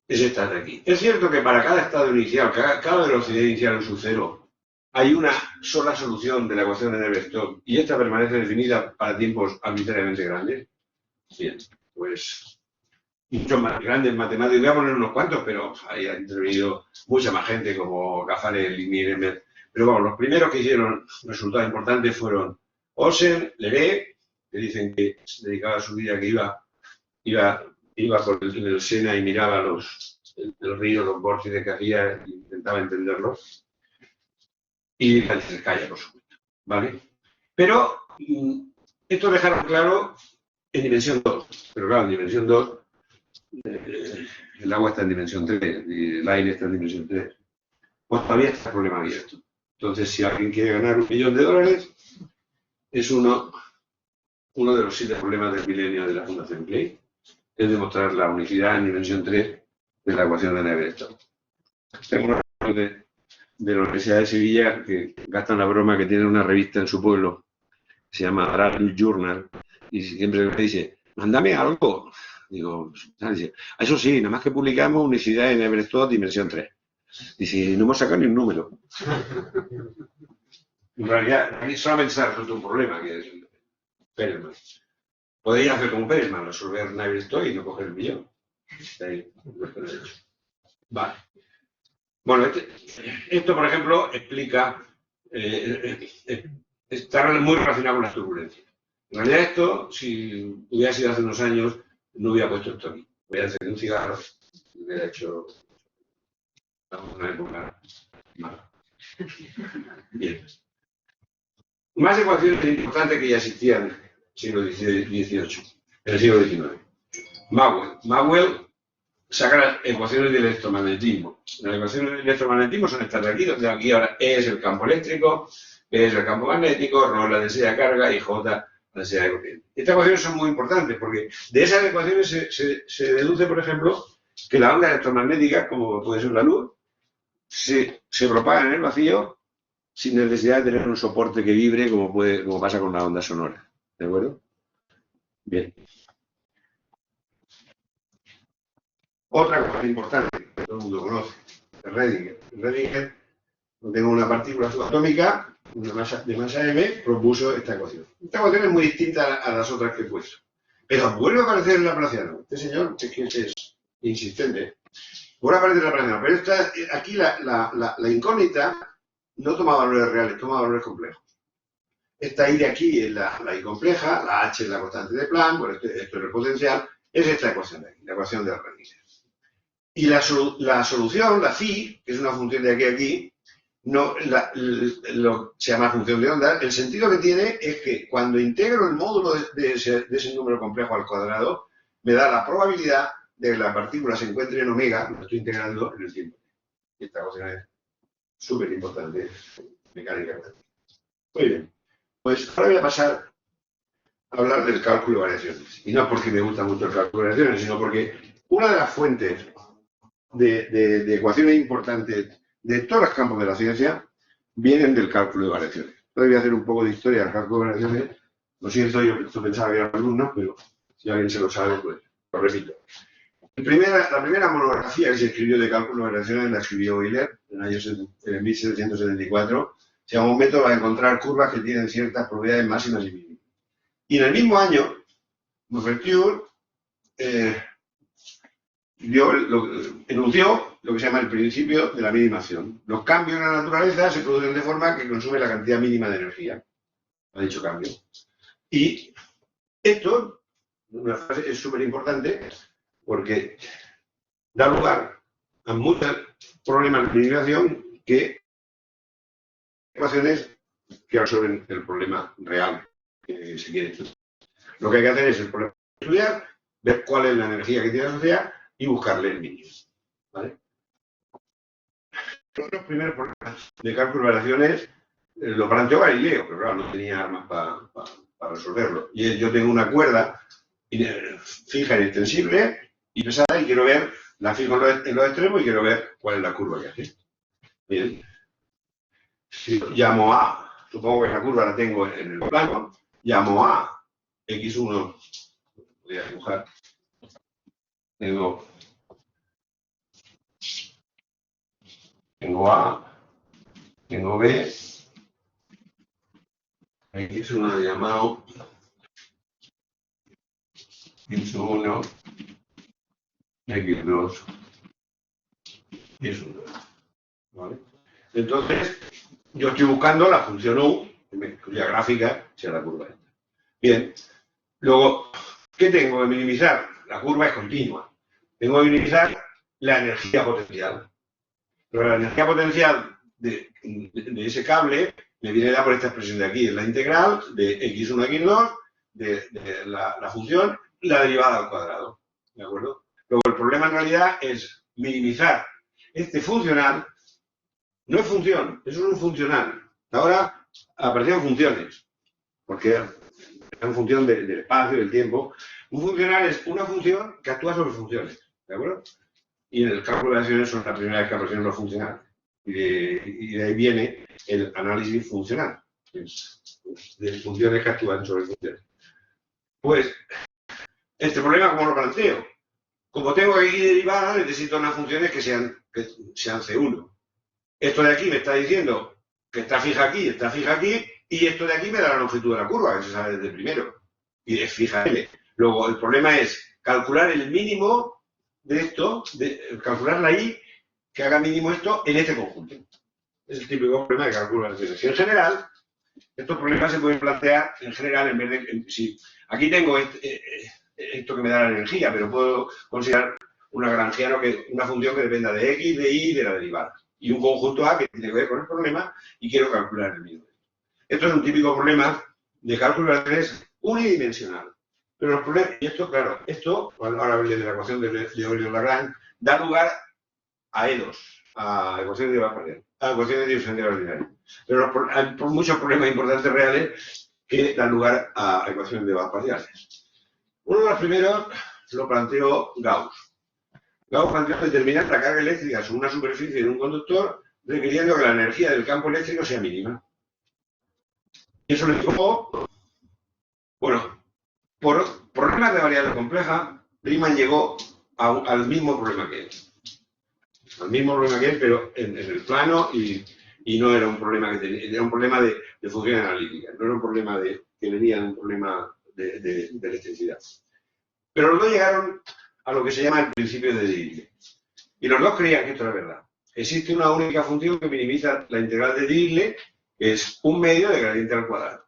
Es esta de aquí. Es cierto que para cada estado inicial, cada velocidad inicial en su cero, hay una sola solución de la ecuación de Navier-Stokes y esta permanece definida para tiempos arbitrariamente grandes. Bien, pues muchos más grandes matemáticos, voy a poner unos cuantos, pero ahí ha intervenido mucha más gente como Gafarel y Nirenberg. Pero vamos, los primeros que hicieron resultados importantes fueron Olsen, Leray, que dicen que se dedicaba a su vida que iba iba por el Sena y miraba el río, los vórtices que hacía, e intentaba entenderlos. Y la Calla, por supuesto, ¿vale? Pero esto dejaron claro en dimensión 2. Pero claro, en dimensión 2, el agua está en dimensión 3 y el aire está en dimensión 3. Pues todavía está el problema abierto. Entonces, si alguien quiere ganar $1 millón, es uno de los 7 problemas del milenio de la Fundación Clay, es demostrar la unicidad en dimensión 3 de la ecuación de Navier-Stokes. Tengo unos amigos de la Universidad de Sevilla que gastan la broma que tienen una revista en su pueblo, se llama Arab Journal, y siempre me dice, mándame algo. Digo, eso sí, nada más que publicamos unicidad en Navier-Stokes dimensión 3. Dice, no hemos sacado ni un número. En realidad, aquí solamente se ha resuelto un problema, que es Perelman. Podría hacer como Perelman, resolver Navier-Stokes y no coger el millón. Vale. Bueno, esto, por ejemplo, explica, está muy relacionado con las turbulencias. En realidad esto, si hubiera sido hace unos años, no hubiera puesto esto aquí. Hubiera encendido un cigarro y hubiera hecho una época mala. Bien. Más ecuaciones importantes que ya existían en el siglo XVIII, en el siglo XIX. Maxwell saca las ecuaciones del electromagnetismo. Las ecuaciones del electromagnetismo son estas de aquí, donde aquí ahora E es el campo eléctrico, P es el campo magnético, Rho la densidad de carga y J la densidad de corriente. Estas ecuaciones son muy importantes porque de esas ecuaciones se deduce, por ejemplo, que la onda electromagnética, como puede ser la luz, se propaga en el vacío sin necesidad de tener un soporte que vibre como pasa con la onda sonora. ¿De acuerdo? Bien. Otra cosa importante que todo el mundo conoce, el Redinger. El Redinger, tengo una partícula subatómica de masa M, propuso esta ecuación. Esta ecuación es muy distinta a las otras que he puesto. Pero vuelve a aparecer en Laplaciano. Este señor es que es insistente. Vuelve a aparecer en Laplaciano. Pero aquí la incógnita no toma valores reales, toma valores complejos. Esta I de aquí es la I compleja, la H es la constante de Planck, bueno, esto es el potencial, es esta ecuación de aquí, la ecuación de Redinger. Y la solución, la phi, que es una función de aquí a aquí, se llama función de onda. El sentido que tiene es que cuando integro el módulo de ese número complejo al cuadrado, me da la probabilidad de que la partícula se encuentre en omega, lo estoy integrando en el tiempo. Y esta ecuación es súper importante mecánicamente. Muy bien. Pues ahora voy a pasar a hablar del cálculo de variaciones. Y no porque me gusta mucho el cálculo de variaciones, sino porque una de las fuentes de ecuaciones importantes de todos los campos de la ciencia vienen del cálculo de variaciones. Entonces voy a hacer un poco de historia del cálculo de variaciones. Lo siento, yo pensaba que eran alumnos, pero si alguien se lo sabe, pues lo repito. La primera monografía que se escribió de cálculo de variaciones la escribió Euler en 1774. Se llama un método para encontrar curvas que tienen ciertas propiedades máximas y mínimas. Y en el mismo año, Mauperture enunció lo que se llama el principio de la minimación. Los cambios en la naturaleza se producen de forma que consume la cantidad mínima de energía a dicho cambio. Y esto, una frase, es súper importante porque da lugar a muchos problemas de minimización que ecuaciones que resuelven el problema real que se quiere estudiar. Lo que hay que hacer es el problema de estudiar, ver cuál es la energía que tiene la sociedad y buscarle el mínimo. ¿Vale? Los primeros problemas de cálculo de variaciones lo planteó Galileo, pero claro, no tenía armas para resolverlo. Y yo tengo una cuerda fija y extensible y pesada y quiero ver, la fijo en los extremos y quiero ver cuál es la curva que hace. Bien. Si llamo A, supongo que la curva la tengo en el plano, llamo A, X1, voy a dibujar, tengo A, tengo B, X1 llamado X1, X2, X1. ¿Vale? Entonces, yo estoy buscando la función U, cuya gráfica sea la curva esta. Bien. Luego, ¿qué tengo que minimizar? la curva es continua. Tengo que minimizar la energía potencial. Pero la energía potencial de ese cable me viene dada por esta expresión de aquí. Es la integral de x1 a x2 de la función, la derivada al cuadrado. ¿De acuerdo? Luego el problema en realidad es minimizar este funcional. No es función, eso es un funcional. Ahora aparecieron funciones, porque es en función del espacio, del tiempo. Un funcional es una función que actúa sobre funciones. ¿De acuerdo? Y en el cálculo de acciones son la primera vez que aparecieron los funcionales. Y de ahí viene el análisis funcional, de funciones que actúan sobre funciones. Pues, este problema, ¿cómo lo planteo? Como tengo aquí derivada, necesito unas funciones que sean C1. Esto de aquí me está diciendo que está fija aquí, y esto de aquí me da la longitud de la curva, que se sabe desde primero. Y es fija L. Luego, el problema es calcular el mínimo de esto, calcular la I que haga mínimo esto en este conjunto. Es el típico problema de cálculo de acciones. Y en general, estos problemas se pueden plantear en general en vez de... Si aquí tengo esto que me da la energía, pero puedo considerar una función que dependa de X, de Y y de la derivada. Y un conjunto A que tiene que ver con el problema y quiero calcular el mínimo. Esto es un típico problema de cálculo de acciones unidimensional. Pero los problemas, y esto, claro, ahora hablé de la ecuación de Euler-Lagrange, da lugar a EDOS, a ecuaciones de parcial, a ecuaciones de diferencial ordinaria. Pero hay muchos problemas importantes reales que dan lugar a ecuaciones de parciales. Uno de los primeros lo planteó Gauss. Gauss planteó determinar la carga eléctrica sobre una superficie de un conductor requiriendo que la energía del campo eléctrico sea mínima. Y eso lo dijo, bueno, por problemas de variable compleja, Riemann llegó al mismo problema que él. Al mismo problema que él, pero en el plano y no era un problema que tenía, era un problema de función analítica, no era un problema que venía de un problema de electricidad. Pero los dos llegaron a lo que se llama el principio de Dirichlet. Y los dos creían que esto era verdad. Existe una única función que minimiza la integral de Dirichlet, que es un medio de gradiente al cuadrado.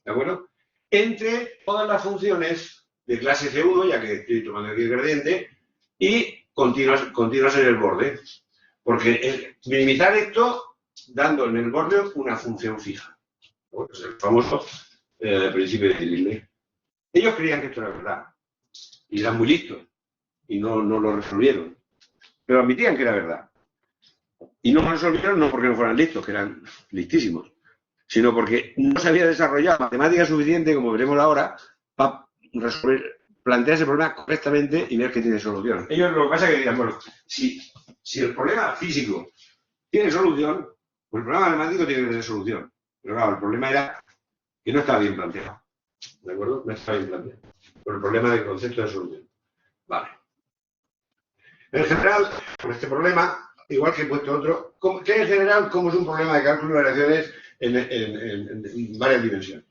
¿De acuerdo? Entre todas las funciones de clase C1, ya que estoy tomando aquí el gradiente, y continuas en el borde. Porque minimizar esto dando en el borde una función fija. Bueno, es el famoso principio de Dirichlet. Ellos creían que esto era verdad. Y eran muy listos. Y no lo resolvieron. Pero admitían que era verdad. Y no lo resolvieron no porque no fueran listos, que eran listísimos, sino porque no se había desarrollado matemática suficiente, como veremos ahora, para plantear ese problema correctamente y ver que tiene solución. Ellos lo que pasa es que decían, bueno, si el problema físico tiene solución, pues el problema matemático tiene que tener solución. Pero claro, el problema era que no estaba bien planteado. ¿De acuerdo? No estaba bien planteado. Por el problema del concepto de solución. Vale. En general, con este problema, igual que he puesto otro, que en general, como es un problema de cálculo de variaciones en varias dimensiones.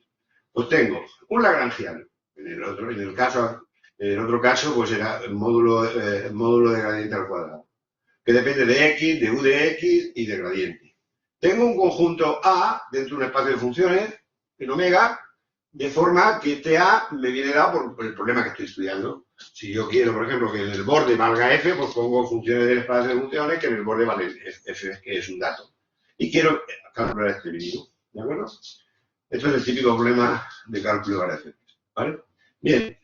Pues tengo un lagrangiano. En el otro caso, pues era el módulo de gradiente al cuadrado, que depende de x, de u de x y de gradiente. Tengo un conjunto A dentro de un espacio de funciones, en omega, de forma que este A me viene dado por el problema que estoy estudiando. Si yo quiero, por ejemplo, que en el borde valga f, pues pongo funciones del espacio de funciones que en el borde vale f, que es un dato. Y quiero calcular este mínimo. ¿De acuerdo? Esto es el típico problema de cálculo de variaciones. ¿Vale? Bien.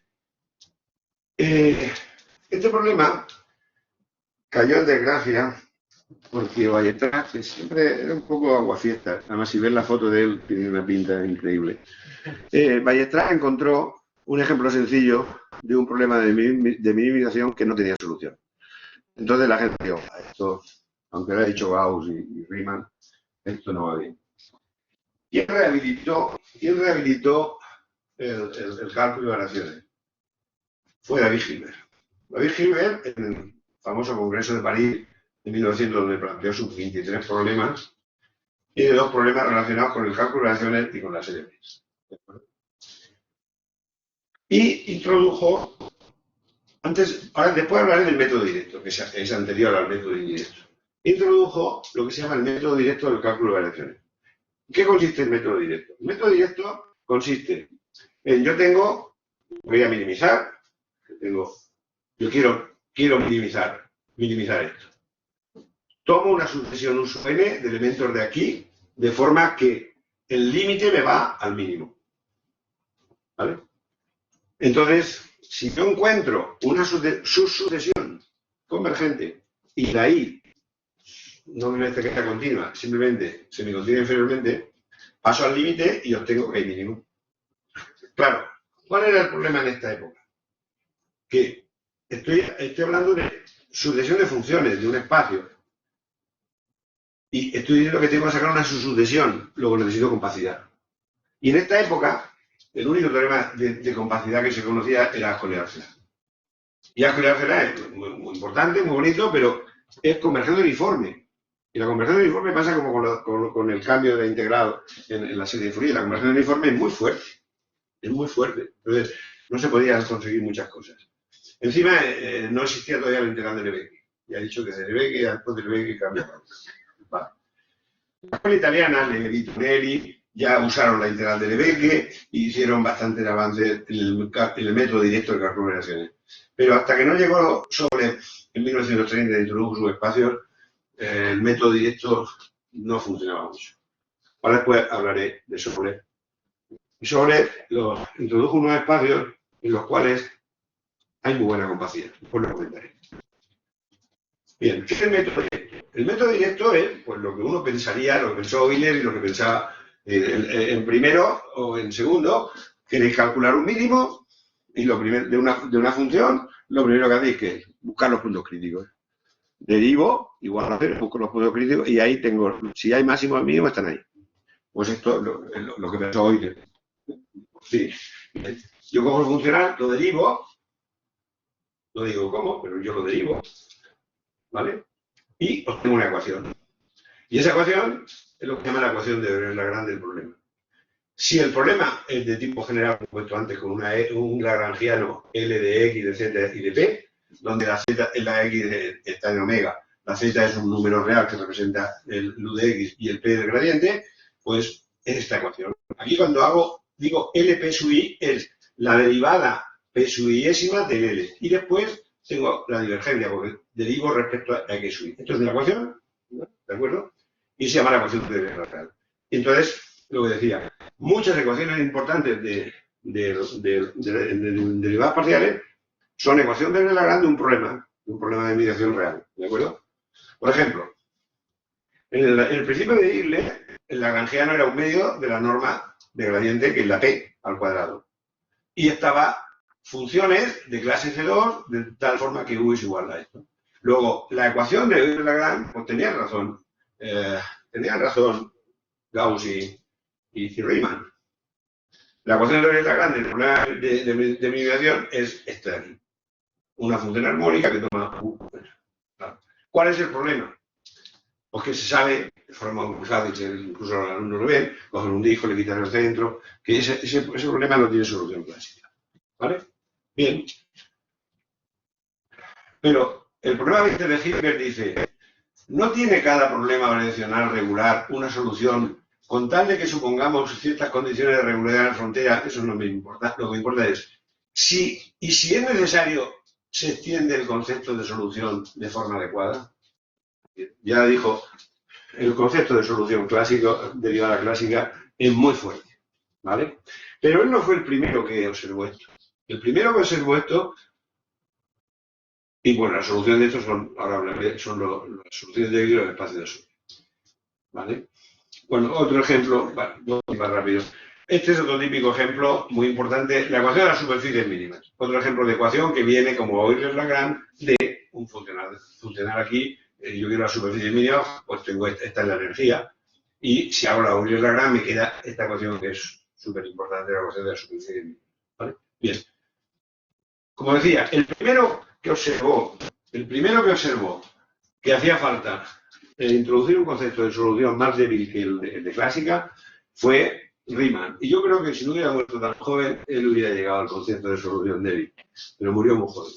Este problema cayó en desgracia porque Ballestrat, que siempre era un poco aguafiestas, además si ves la foto de él, tiene una pinta increíble. Ballestrat encontró un ejemplo sencillo de un problema de minimización que no tenía solución. Entonces la gente dijo, esto, aunque lo ha dicho Gauss y Riemann, esto no va bien. Y él rehabilitó el cálculo de variaciones. Fue David Hilbert. David Hilbert, en el famoso Congreso de París de 1900, donde planteó sus 23 problemas, tiene dos problemas relacionados con el cálculo de variaciones y con las LPs. Y introdujo, después hablaré del método directo, que es anterior al método indirecto. Introdujo lo que se llama el método directo del cálculo de variaciones. ¿En qué consiste el método directo? El método directo consiste en, voy a minimizar, tengo Yo quiero minimizar esto. Tomo una sucesión, un sub n de elementos de aquí, de forma que el límite me va al mínimo. ¿Vale? Entonces, si yo encuentro una subsucesión convergente y de ahí no me parece que sea continua, simplemente semicontinua inferiormente, paso al límite y obtengo que hay mínimo. Claro, ¿cuál era el problema en esta época? Que estoy hablando de sucesión de funciones de un espacio y estoy diciendo que tengo que sacar una subsucesión, luego necesito compacidad. Y en esta época, el único teorema de compacidad que se conocía era Ascoli-Arcelà. Y Ascoli-Arcelà es muy importante, muy bonito, pero es convergencia uniforme. Y la convergencia uniforme pasa como con el cambio de integrado en la serie de Fourier. La convergencia uniforme es muy fuerte. Es muy fuerte. Entonces, no se podían conseguir muchas cosas. Encima, no existía todavía la integral de Lebesgue. Ya he dicho que de Lebesgue, después de Lebesgue cambia. Vale. La escuela italiana, Levi, Tonelli, ya usaron la integral de Lebesgue y hicieron bastante avance en el método directo de cálculo de relaciones. Pero hasta que no llegó Sobolev en 1930 y introdujo sus espacios, el método directo no funcionaba mucho. Ahora después hablaré de Sobolev. Y Sobolev introdujo unos espacios en los cuales hay muy buena compacidad. Después lo comentaré. Bien, ¿qué es el método directo? El método directo es pues, lo que uno pensaría, lo que pensó Euler y lo que pensaba en primero o en segundo. Queréis calcular un mínimo y lo primero, de una función, lo primero que hacéis es buscar los puntos críticos. Derivo, igual a 0, busco los puntos críticos y ahí tengo, si hay máximo o mínimo, están ahí. Pues esto es lo que pensó Euler. Sí. Yo cojo el funcional, lo derivo, no digo cómo, pero yo lo derivo, ¿vale? Y obtengo una ecuación. Y esa ecuación es lo que se llama la ecuación de Euler-Lagrange del problema. Si el problema es de tipo general, como he puesto antes, con un lagrangiano L de X, de Z y de P, donde la Z, la X está en omega, la Z es un número real que representa el U de X y el P del gradiente, pues es esta ecuación. Aquí cuando digo LP sub I es la derivada P sub iésima del L. Y después tengo la divergencia, porque derivo respecto a X sub I. Esto es una ecuación, ¿no? ¿De acuerdo? Y se llama la ecuación de Euler-Lagrange. Entonces, lo que decía, muchas ecuaciones importantes de derivadas parciales son ecuaciones de Euler-Lagrange de un problema de mediación real. ¿De acuerdo? Por ejemplo, en el principio de Euler, el lagrangiano era un medio de la norma de gradiente, que es la P al cuadrado. Y estaba funciones de clase C2 de tal forma que U es igual a esto. Luego, la ecuación de Euler-Lagrange, pues tenían razón Gauss y Riemann. La ecuación de Euler-Lagrange del problema de minimización es esta de aquí. Una función armónica que toma U. ¿Cuál es el problema? Pues que se sabe, de forma muy fácil, que incluso los alumnos lo ven, cogen un disco, le quitan el centro, que ese problema no tiene solución clásica. ¿Vale? Bien. Pero el problema de Hilbert dice, no tiene cada problema variacional regular una solución con tal de que supongamos ciertas condiciones de regularidad en frontera. Eso no me importa. Lo que me importa es si es necesario, se extiende el concepto de solución de forma adecuada. Ya dijo, el concepto de solución derivada clásica, es muy fuerte, ¿vale? Pero él no fue el primero que observó esto. El primero que observó esto, y bueno, las soluciones de esto son las soluciones de los espacios de Schrödinger, ¿vale? Bueno, otro ejemplo, voy más rápido. Este es otro típico ejemplo muy importante, la ecuación de las superficies mínimas. Otro ejemplo de ecuación que viene como Euler-Lagrange de un funcional aquí. Yo quiero la superficie mínima, pues tengo esta es la energía. Y si hago la Euler-Lagrange me queda esta ecuación que es súper importante, la ecuación de la superficie mínima. ¿Vale? Bien. Como decía, el primero que observó que hacía falta introducir un concepto de solución más débil que el de clásica fue Riemann. Y yo creo que si no hubiera muerto tan joven, él hubiera llegado al concepto de solución débil. Pero murió muy joven.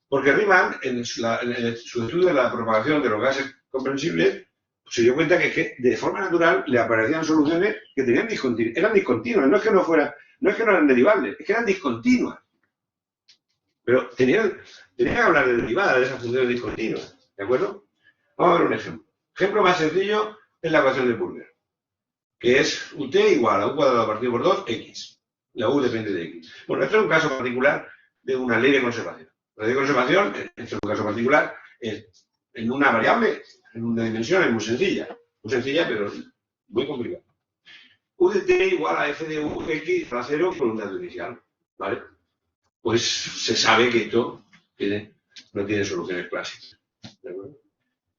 Porque Riemann, en su estudio de la propagación de los gases comprensibles, se dio cuenta que de forma natural le aparecían soluciones que eran discontinuas. No es que no eran derivables, es que eran discontinuas. Pero tenía que hablar de derivadas de esas funciones discontinuas, ¿de acuerdo? Vamos a ver un ejemplo. Ejemplo más sencillo es la ecuación de Pulver, que es ut igual a u cuadrado partido por 2, x. La u depende de x. Bueno, este es un caso particular de una ley de conservación. La ley de conservación, este es un caso particular, es en una variable, en una dimensión, es muy sencilla, pero muy complicada. U de t igual a f de u x a 0 con un dato inicial, ¿vale? Pues se sabe que esto no tiene soluciones clásicas, ¿de acuerdo?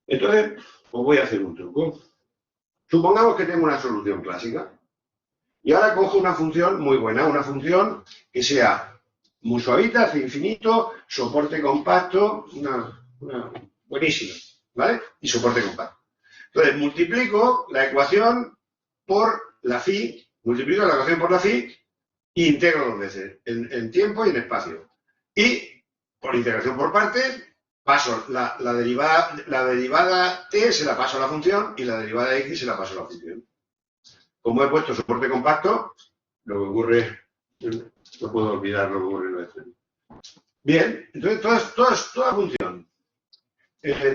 Entonces, os voy a hacer un truco. Supongamos que tengo una solución clásica y ahora cojo una función muy buena, una función que sea muy suavita, hacia infinito, soporte compacto, buenísima, ¿vale? Y soporte compacto. Entonces, multiplico la ecuación por la phi, y integro dos veces, en tiempo y en espacio. Y, por integración por partes, paso la derivada t se la paso a la función y la derivada x se la paso a la función. Como he puesto soporte compacto, lo que ocurre, no puedo olvidar lo que ocurre en el extremo. Bien, entonces toda función,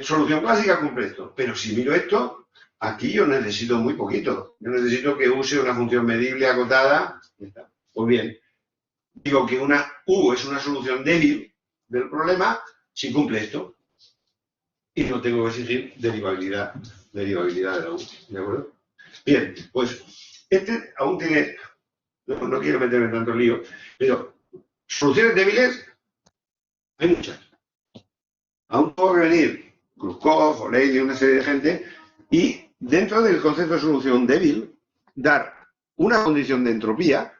solución clásica cumple esto, pero si miro esto, aquí yo necesito muy poquito. Yo necesito que use una función medible acotada. Pues bien, digo que una u es una solución débil del problema si cumple esto. Y no tengo que exigir derivabilidad de la u. ¿De acuerdo? Bien, pues este aún tiene, no quiero meterme en tanto lío, pero soluciones débiles hay muchas. Aún puedo venir Krukov, O'Reilly, una serie de gente, y dentro del concepto de solución débil, dar una condición de entropía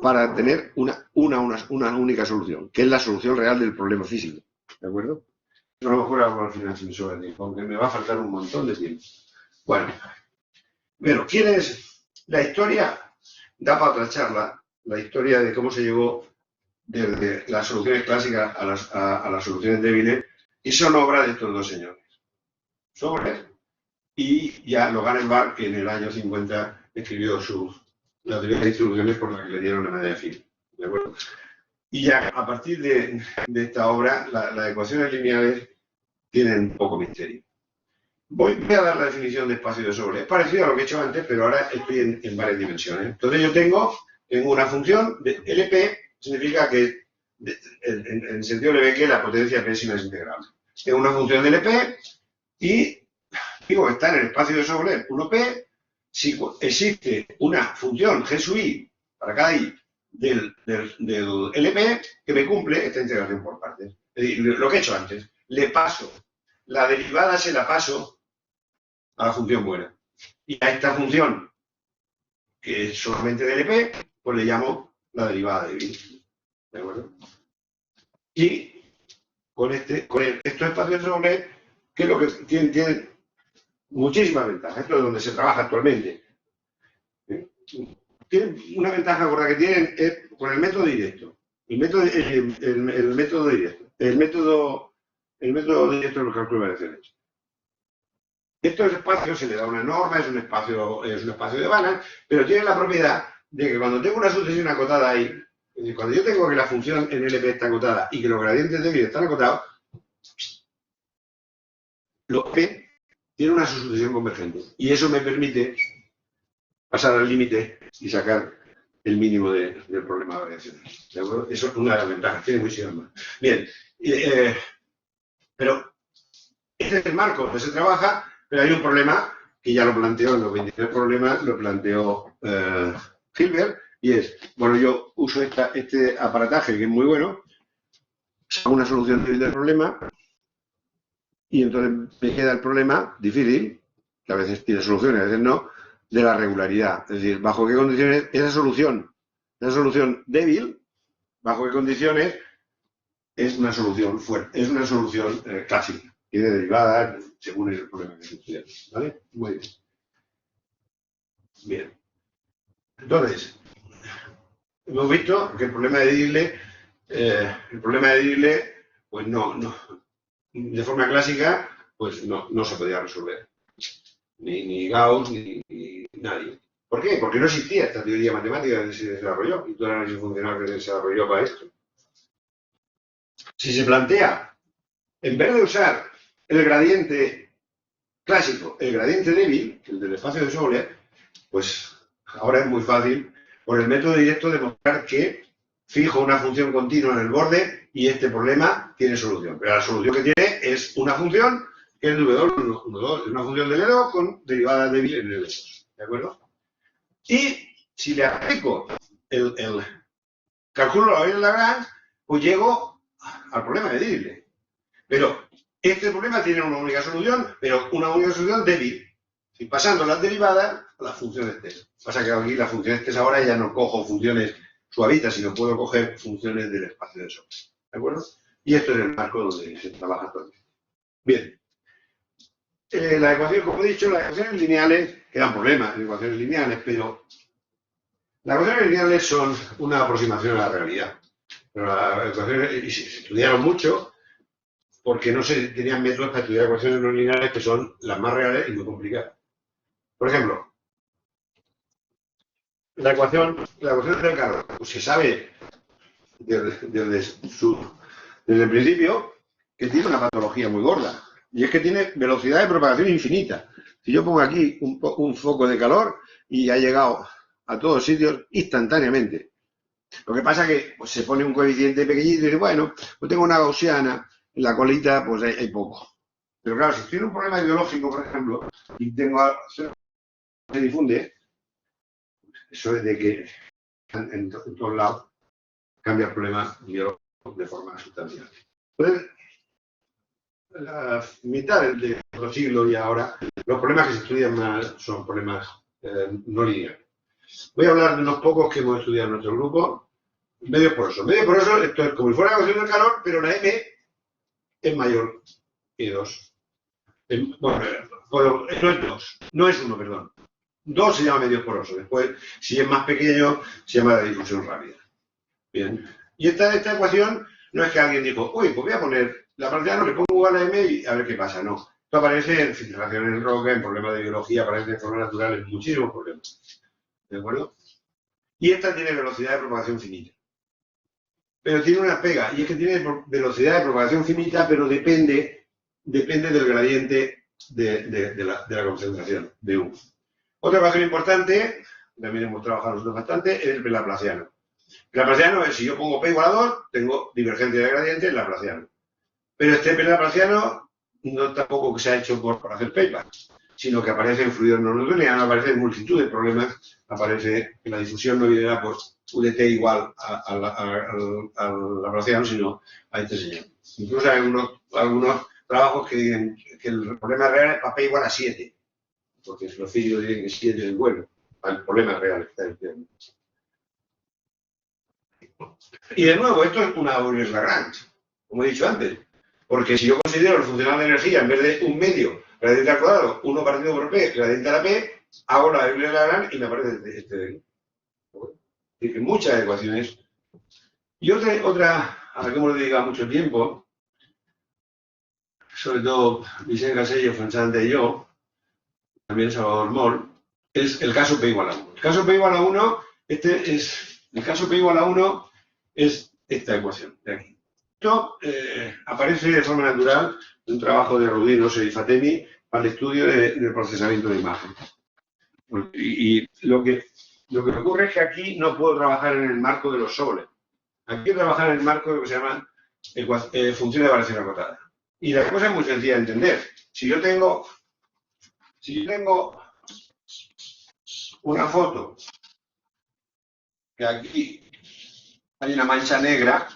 para tener una única solución, que es la solución real del problema físico. ¿De acuerdo? A lo mejor hago al final sin sobre tiempo, aunque me va a faltar un montón de tiempo. Bueno, ¿quién es? La historia da para otra charla, la historia de cómo se llegó desde las soluciones clásicas a las soluciones débiles, y son obras de estos dos señores. Sobres y ya Logan-Barr, que en el año 50 escribió la teoría de distribuciones por la que le dieron la medalla de Fields. ¿De acuerdo? Y ya a partir de esta obra, las ecuaciones lineales tienen poco misterio. Voy a dar la definición de espacio de sobre. Es parecido a lo que he hecho antes, pero ahora estoy en varias dimensiones. Entonces yo tengo una función de LP, significa que en el sentido LP que la potencia pésima es integrable. Tengo una función de LP y digo que está en el espacio de Sobolev 1P si existe una función G sub i para cada i del LP que me cumple esta integración por partes. Es decir, lo que he hecho antes, le paso, la derivada se la paso a la función buena. Y a esta función, que es solamente de LP, pues le llamo la derivada de Bill. ¿De acuerdo? Y con estos espacios de Sobolev, que es lo que tienen muchísimas ventajas. Esto es donde se trabaja actualmente. Tienen una ventaja gorda que tienen es con el método directo. El método directo. El método directo de los cálculos de variaciones. Estos espacios se le da una norma, es un espacio de Banach, pero tiene la propiedad de que cuando tengo una sucesión acotada ahí, es decir, cuando yo tengo que la función en LP está acotada y que los gradientes de Bill están acotados, los P tiene una sucesión convergente. Y eso me permite pasar al límite y sacar el mínimo del problema de variaciones. ¿De acuerdo? Eso es una de las ventajas. Tiene muchísimas más. Bien. Pero este es el marco donde se trabaja, pero hay un problema que ya lo planteó en los 23 problemas, lo planteó Hilbert, y es, bueno, yo uso este aparataje que es muy bueno, hago una solución del problema, y entonces me queda el problema difícil, que a veces tiene soluciones, a veces no, de la regularidad. Es decir, bajo qué condiciones esa solución débil, bajo qué condiciones es una solución fuerte, es una solución clásica, tiene derivadas según el problema que se estudia. ¿Vale? Muy bien. Bien. Entonces, hemos visto que el problema de Dirichlet, pues no, de forma clásica, pues no se podía resolver. Ni Gauss, ni nadie. ¿Por qué? Porque no existía esta teoría matemática que se desarrolló y todo el análisis funcional que se desarrolló para esto. si se plantea, en vez de usar el gradiente clásico, el gradiente débil, el del espacio de Sobolev, pues ahora es muy fácil, por el método directo, demostrar que fijo una función continua en el borde y este problema tiene solución. Pero la solución que tiene es una función que es W2, es una función de L2 con derivada débil en L2. ¿De acuerdo? Y si le aplico el cálculo de la variable de Lagrange, pues llego al problema medible. Pero este problema tiene una única solución, pero una única solución débil. Y pasando las derivadas a las funciones test. Pasa que aquí las funciones test ahora ya no cojo funciones suavitas, sino puedo coger funciones del espacio de Sobolev. ¿De acuerdo? Y esto es el marco donde se trabaja todo. Bien. La ecuación, como he dicho, las ecuaciones lineales quedan problemas, las ecuaciones lineales, pero las ecuaciones lineales son una aproximación a la realidad. Pero las ecuaciones se estudiaron mucho porque no se tenían métodos para estudiar ecuaciones no lineales que son las más reales y muy complicadas. Por ejemplo, la ecuación del calor, pues se sabe desde el principio que tiene una patología muy gorda. Y es que tiene velocidad de propagación infinita. Si yo pongo aquí un foco de calor y ha llegado a todos sitios instantáneamente. Lo que pasa es que pues, se pone un coeficiente pequeñito y dice, bueno, pues tengo una gaussiana, en la colita pues hay poco. Pero claro, si tiene un problema biológico, por ejemplo, y se difunde, eso es de que en todos lados cambia el problema biológico de forma sustancial. Entonces, la mitad del siglo y ahora, los problemas que se estudian más son problemas no lineales. Voy a hablar de unos pocos que hemos estudiado en nuestro grupo. Medios porosos. Medio poroso, esto es como si fuera la ecuación del calor, pero la M es mayor que 2. Bueno, esto es 2, no es 1, perdón. 2 se llama medio poroso. Después, si es más pequeño, se llama la difusión rápida. Bien. Y esta ecuación no es que alguien dijo, uy, pues voy a poner la Laplaciano, le pongo igual a M y a ver qué pasa. No. Esto aparece en filtraciones en roca, en problemas de biología, aparece en formas naturales, muchísimos problemas. ¿De acuerdo? Y esta tiene velocidad de propagación finita. Pero tiene una pega, y es que tiene velocidad de propagación finita, pero depende del gradiente de la concentración de U. Otra ecuación importante, también hemos trabajado nosotros bastante, es el laplaciano. El laplaciano es, si yo pongo P igual a 2, tengo divergencia de gradiente en laplaciano. Pero este P laplaciano no tampoco que se ha hecho por hacer paper, sino que aparece en fluidos no newtonianos, aparece en multitud de problemas, aparece en la difusión no lineal por UDT igual al laplaciano, sino a este señor. Incluso hay algunos trabajos que dicen que el problema real es para P igual a 7, porque los físicos dicen que 7 es bueno, para el problema real que está diciendo. Y de nuevo, esto es una doble Lagrange, como he dicho antes, porque si yo considero el funcional de energía en vez de un medio gradiente al cuadrado, 1 partido por P, gradiente a la P, hago la doble Lagrange y me aparece este de aquí. Es decir, muchas ecuaciones. Y otra a la que hemos dedicado mucho tiempo, sobre todo Vicente Casello, Fonchante y yo, también Salvador Moll, es el caso P igual a 1. El caso P igual a 1, el caso P igual a 1 es esta ecuación de aquí. Esto aparece de forma natural en un trabajo de Rudinos y Fatemi para el estudio del procesamiento de imagen. Y lo que ocurre es que aquí no puedo trabajar en el marco de los Sobolev. Aquí quiero trabajar en el marco de lo que se llama función de variación acotada. Y la cosa es muy sencilla de entender. Si yo tengo una foto que aquí hay una mancha negra,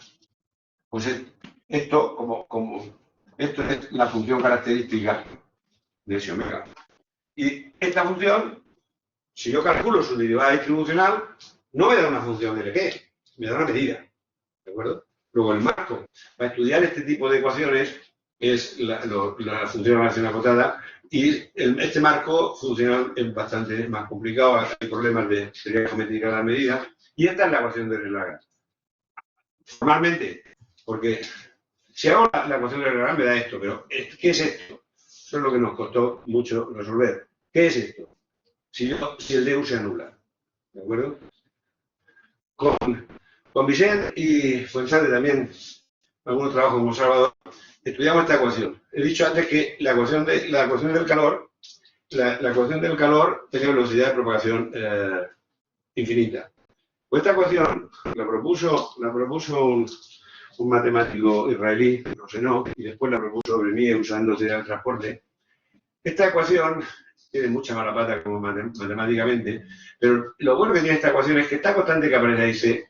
pues esto esto es la función característica de ese omega. Y esta función, si yo calculo su derivada distribucional, no me da una función de LP, me da una medida. ¿De acuerdo? Luego el marco para estudiar este tipo de ecuaciones es la función de variación acotada, y este marco funcional es bastante más complicado, hay problemas de teoría geométrica de las medidas, y esta es la ecuación de Lagrange. Formalmente, porque si hago la ecuación de Lagrange me da esto, pero ¿qué es esto? Eso es lo que nos costó mucho resolver. ¿Qué es esto? Si el DU se anula. ¿De acuerdo? Con Vicente y Fuensante también algunos trabajos como Salvador, estudiamos esta ecuación. He dicho antes que la ecuación del calor, la ecuación del calor tiene velocidad de propagación infinita. Pues esta ecuación la propuso un matemático israelí, Rosenau, y después la propuso Brenier usando teoría del transporte. Esta ecuación tiene mucha mala pata como matemáticamente, pero lo bueno que tiene esta ecuación es que esta constante que aparece ahí C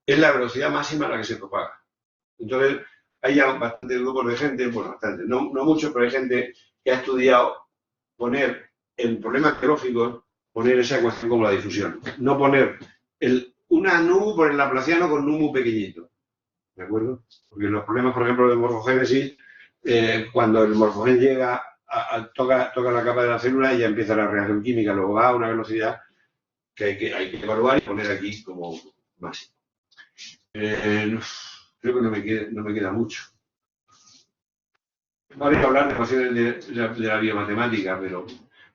es la velocidad máxima a la que se propaga. Entonces, hay ya bastantes grupos de gente, bueno, bastante, no muchos, pero hay gente que ha estudiado poner en problemas geológicos, poner esa ecuación como la difusión. No poner una nu por el laplaciano con nu muy pequeñito. ¿De acuerdo? Porque los problemas, por ejemplo, de morfogénesis, cuando el morfogén llega, toca la capa de la célula y ya empieza la reacción química, luego va a una velocidad que hay que evaluar y poner aquí como máximo. Creo que no me queda mucho. Vale hablar de ecuaciones de la biommatemática, pero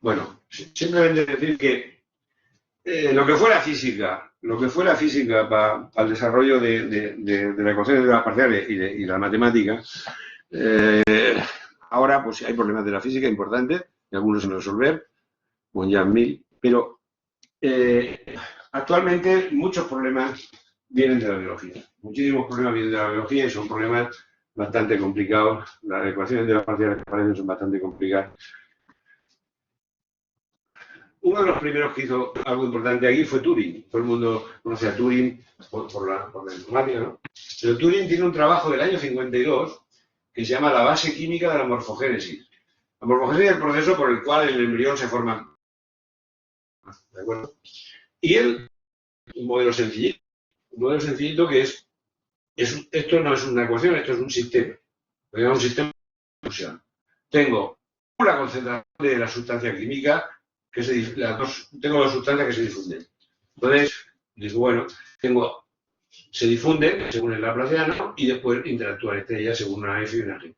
bueno, simplemente decir que lo que fuera física para el desarrollo de las ecuaciones de las parciales y la matemática, ahora pues hay problemas de la física importantes, y algunos sin resolver, como ya mil, pero actualmente muchos problemas vienen de la biología. Muchísimos problemas vienen de la biología y son problemas bastante complicados. Las ecuaciones de las parciales que aparecen son bastante complicadas. Uno de los primeros que hizo algo importante aquí fue Turing. Todo el mundo conoce a Turing por la informática, ¿no? Pero Turing tiene un trabajo del año 52 que se llama La base química de la morfogénesis. La morfogénesis es el proceso por el cual el embrión se forma. ¿De acuerdo? Y él, un modelo sencillito que esto no es una ecuación, esto es un sistema. Es un sistema de difusión. Tengo una concentración de la sustancia química, tengo dos sustancias que se difunden. Entonces, digo, bueno, se difunden según el laplaciano y después interactúan entre ellas según una F y una G.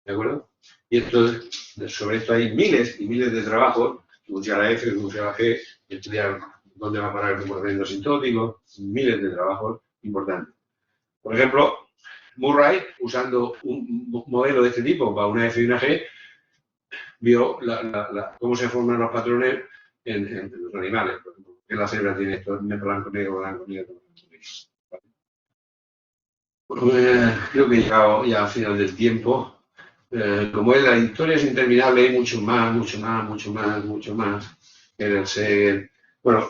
¿De acuerdo? Y entonces, sobre esto hay miles y miles de trabajos, que usa la F, que usa la G, estudiar dónde va a parar el comportamiento asintótico, miles de trabajos importantes. Por ejemplo, Murray, usando un modelo de este tipo para una F y una G, vio cómo se forman los patrones en los animales. Por ejemplo, que la cebra tiene esto, blanco, negro, blanco, negro, blanco, negro. Pues, creo que he llegado ya al final del tiempo. Como es la historia es interminable, hay mucho más. Bueno,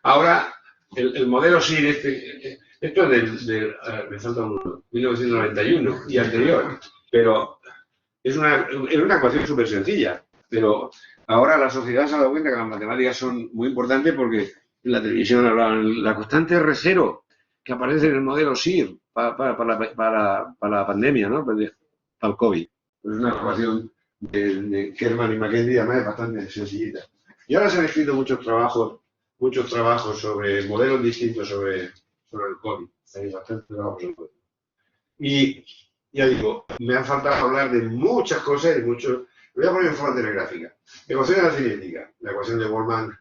ahora el modelo SIR, esto es me falta 1991 y anterior, pero es una ecuación súper sencilla. Pero ahora la sociedad se ha dado cuenta que las matemáticas son muy importantes porque en la televisión hablaban la constante R0 que aparece en el modelo SIR para la pandemia, ¿no? Para el COVID. Es una ecuación de Kerman y Mackenzie, además es bastante sencillita. Y ahora se han escrito muchos trabajos sobre modelos distintos sobre el COVID. Hay bastantes trabajos sobre el COVID. Y ya digo, me han faltado hablar de muchas cosas y muchos. Voy a poner en forma telegráfica. Ecuación de la cinética, la ecuación de Boltzmann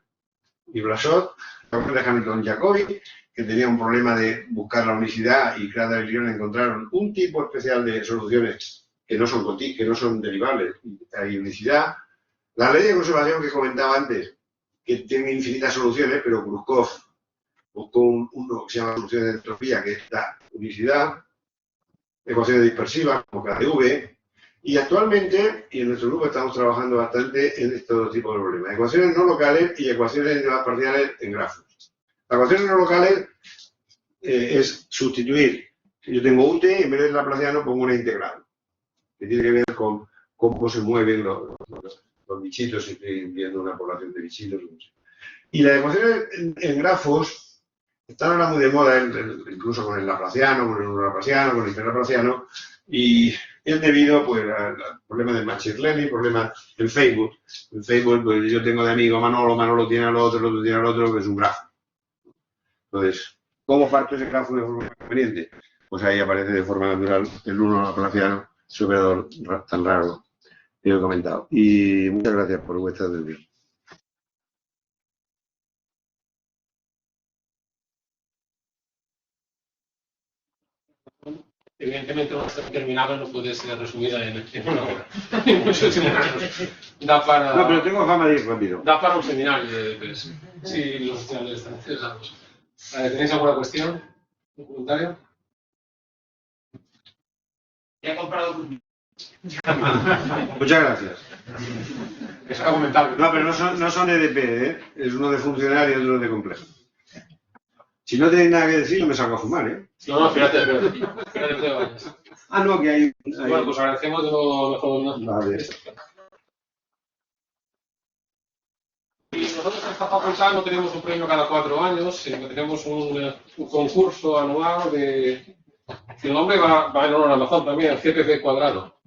y Blasot, la ecuación de Hamilton-Jacobi, que tenía un problema de buscar la unicidad y Crater y Lyon encontraron un tipo especial de soluciones que no son derivables, hay unicidad. La ley de conservación que comentaba antes, que tiene infinitas soluciones, pero Khrushchev buscó uno que se llama solución de entropía, que es la unicidad, ecuaciones dispersivas como KTV, y actualmente, y en nuestro grupo estamos trabajando bastante en estos tipos de problemas, ecuaciones no locales y ecuaciones de las parciales en grafos. Las ecuaciones no locales es sustituir, si yo tengo UT, en vez de laplaciano pongo una integral, que tiene que ver con cómo se mueven los bichitos, si estoy viendo una población de bichitos. Y las ecuaciones en grafos están ahora muy de moda, incluso con el laplaciano, con el laplaciano, con el interlaplaciano, y es debido pues, al problema de machine learning, problema en Facebook. En Facebook, pues, yo tengo de amigo Manolo tiene al otro, el otro tiene al otro, que es un grafo. Entonces, ¿cómo parto ese grafo de forma conveniente? Pues ahí aparece de forma natural el 1 laplaciano, ese operador tan raro que he comentado. Y muchas gracias por vuestra atención. evidentemente no está terminada, no puede ser resumida en una hora. En muchos seminarios. Da para, No, pero tengo fama de ir rápido. da para un seminario de EPS, si los estudiantes están interesados. ¿Tenéis alguna cuestión? ¿Un comentario? Ya he comprado. Muchas gracias. Es argumentable. No, pero no son EDP, ¿eh? Es uno de funcionario y otro de complejo. Si no tenéis nada que decir, yo me salgo a fumar, ¿eh? No, fíjate, no te vayas. Ah, no, que hay... Bueno, pues agradecemos de lo mejor. Vale. Y nosotros en esta facultad no tenemos un premio cada 4 años, sino que tenemos un concurso anual de... El nombre va en honor a Amazon también, CPP cuadrado.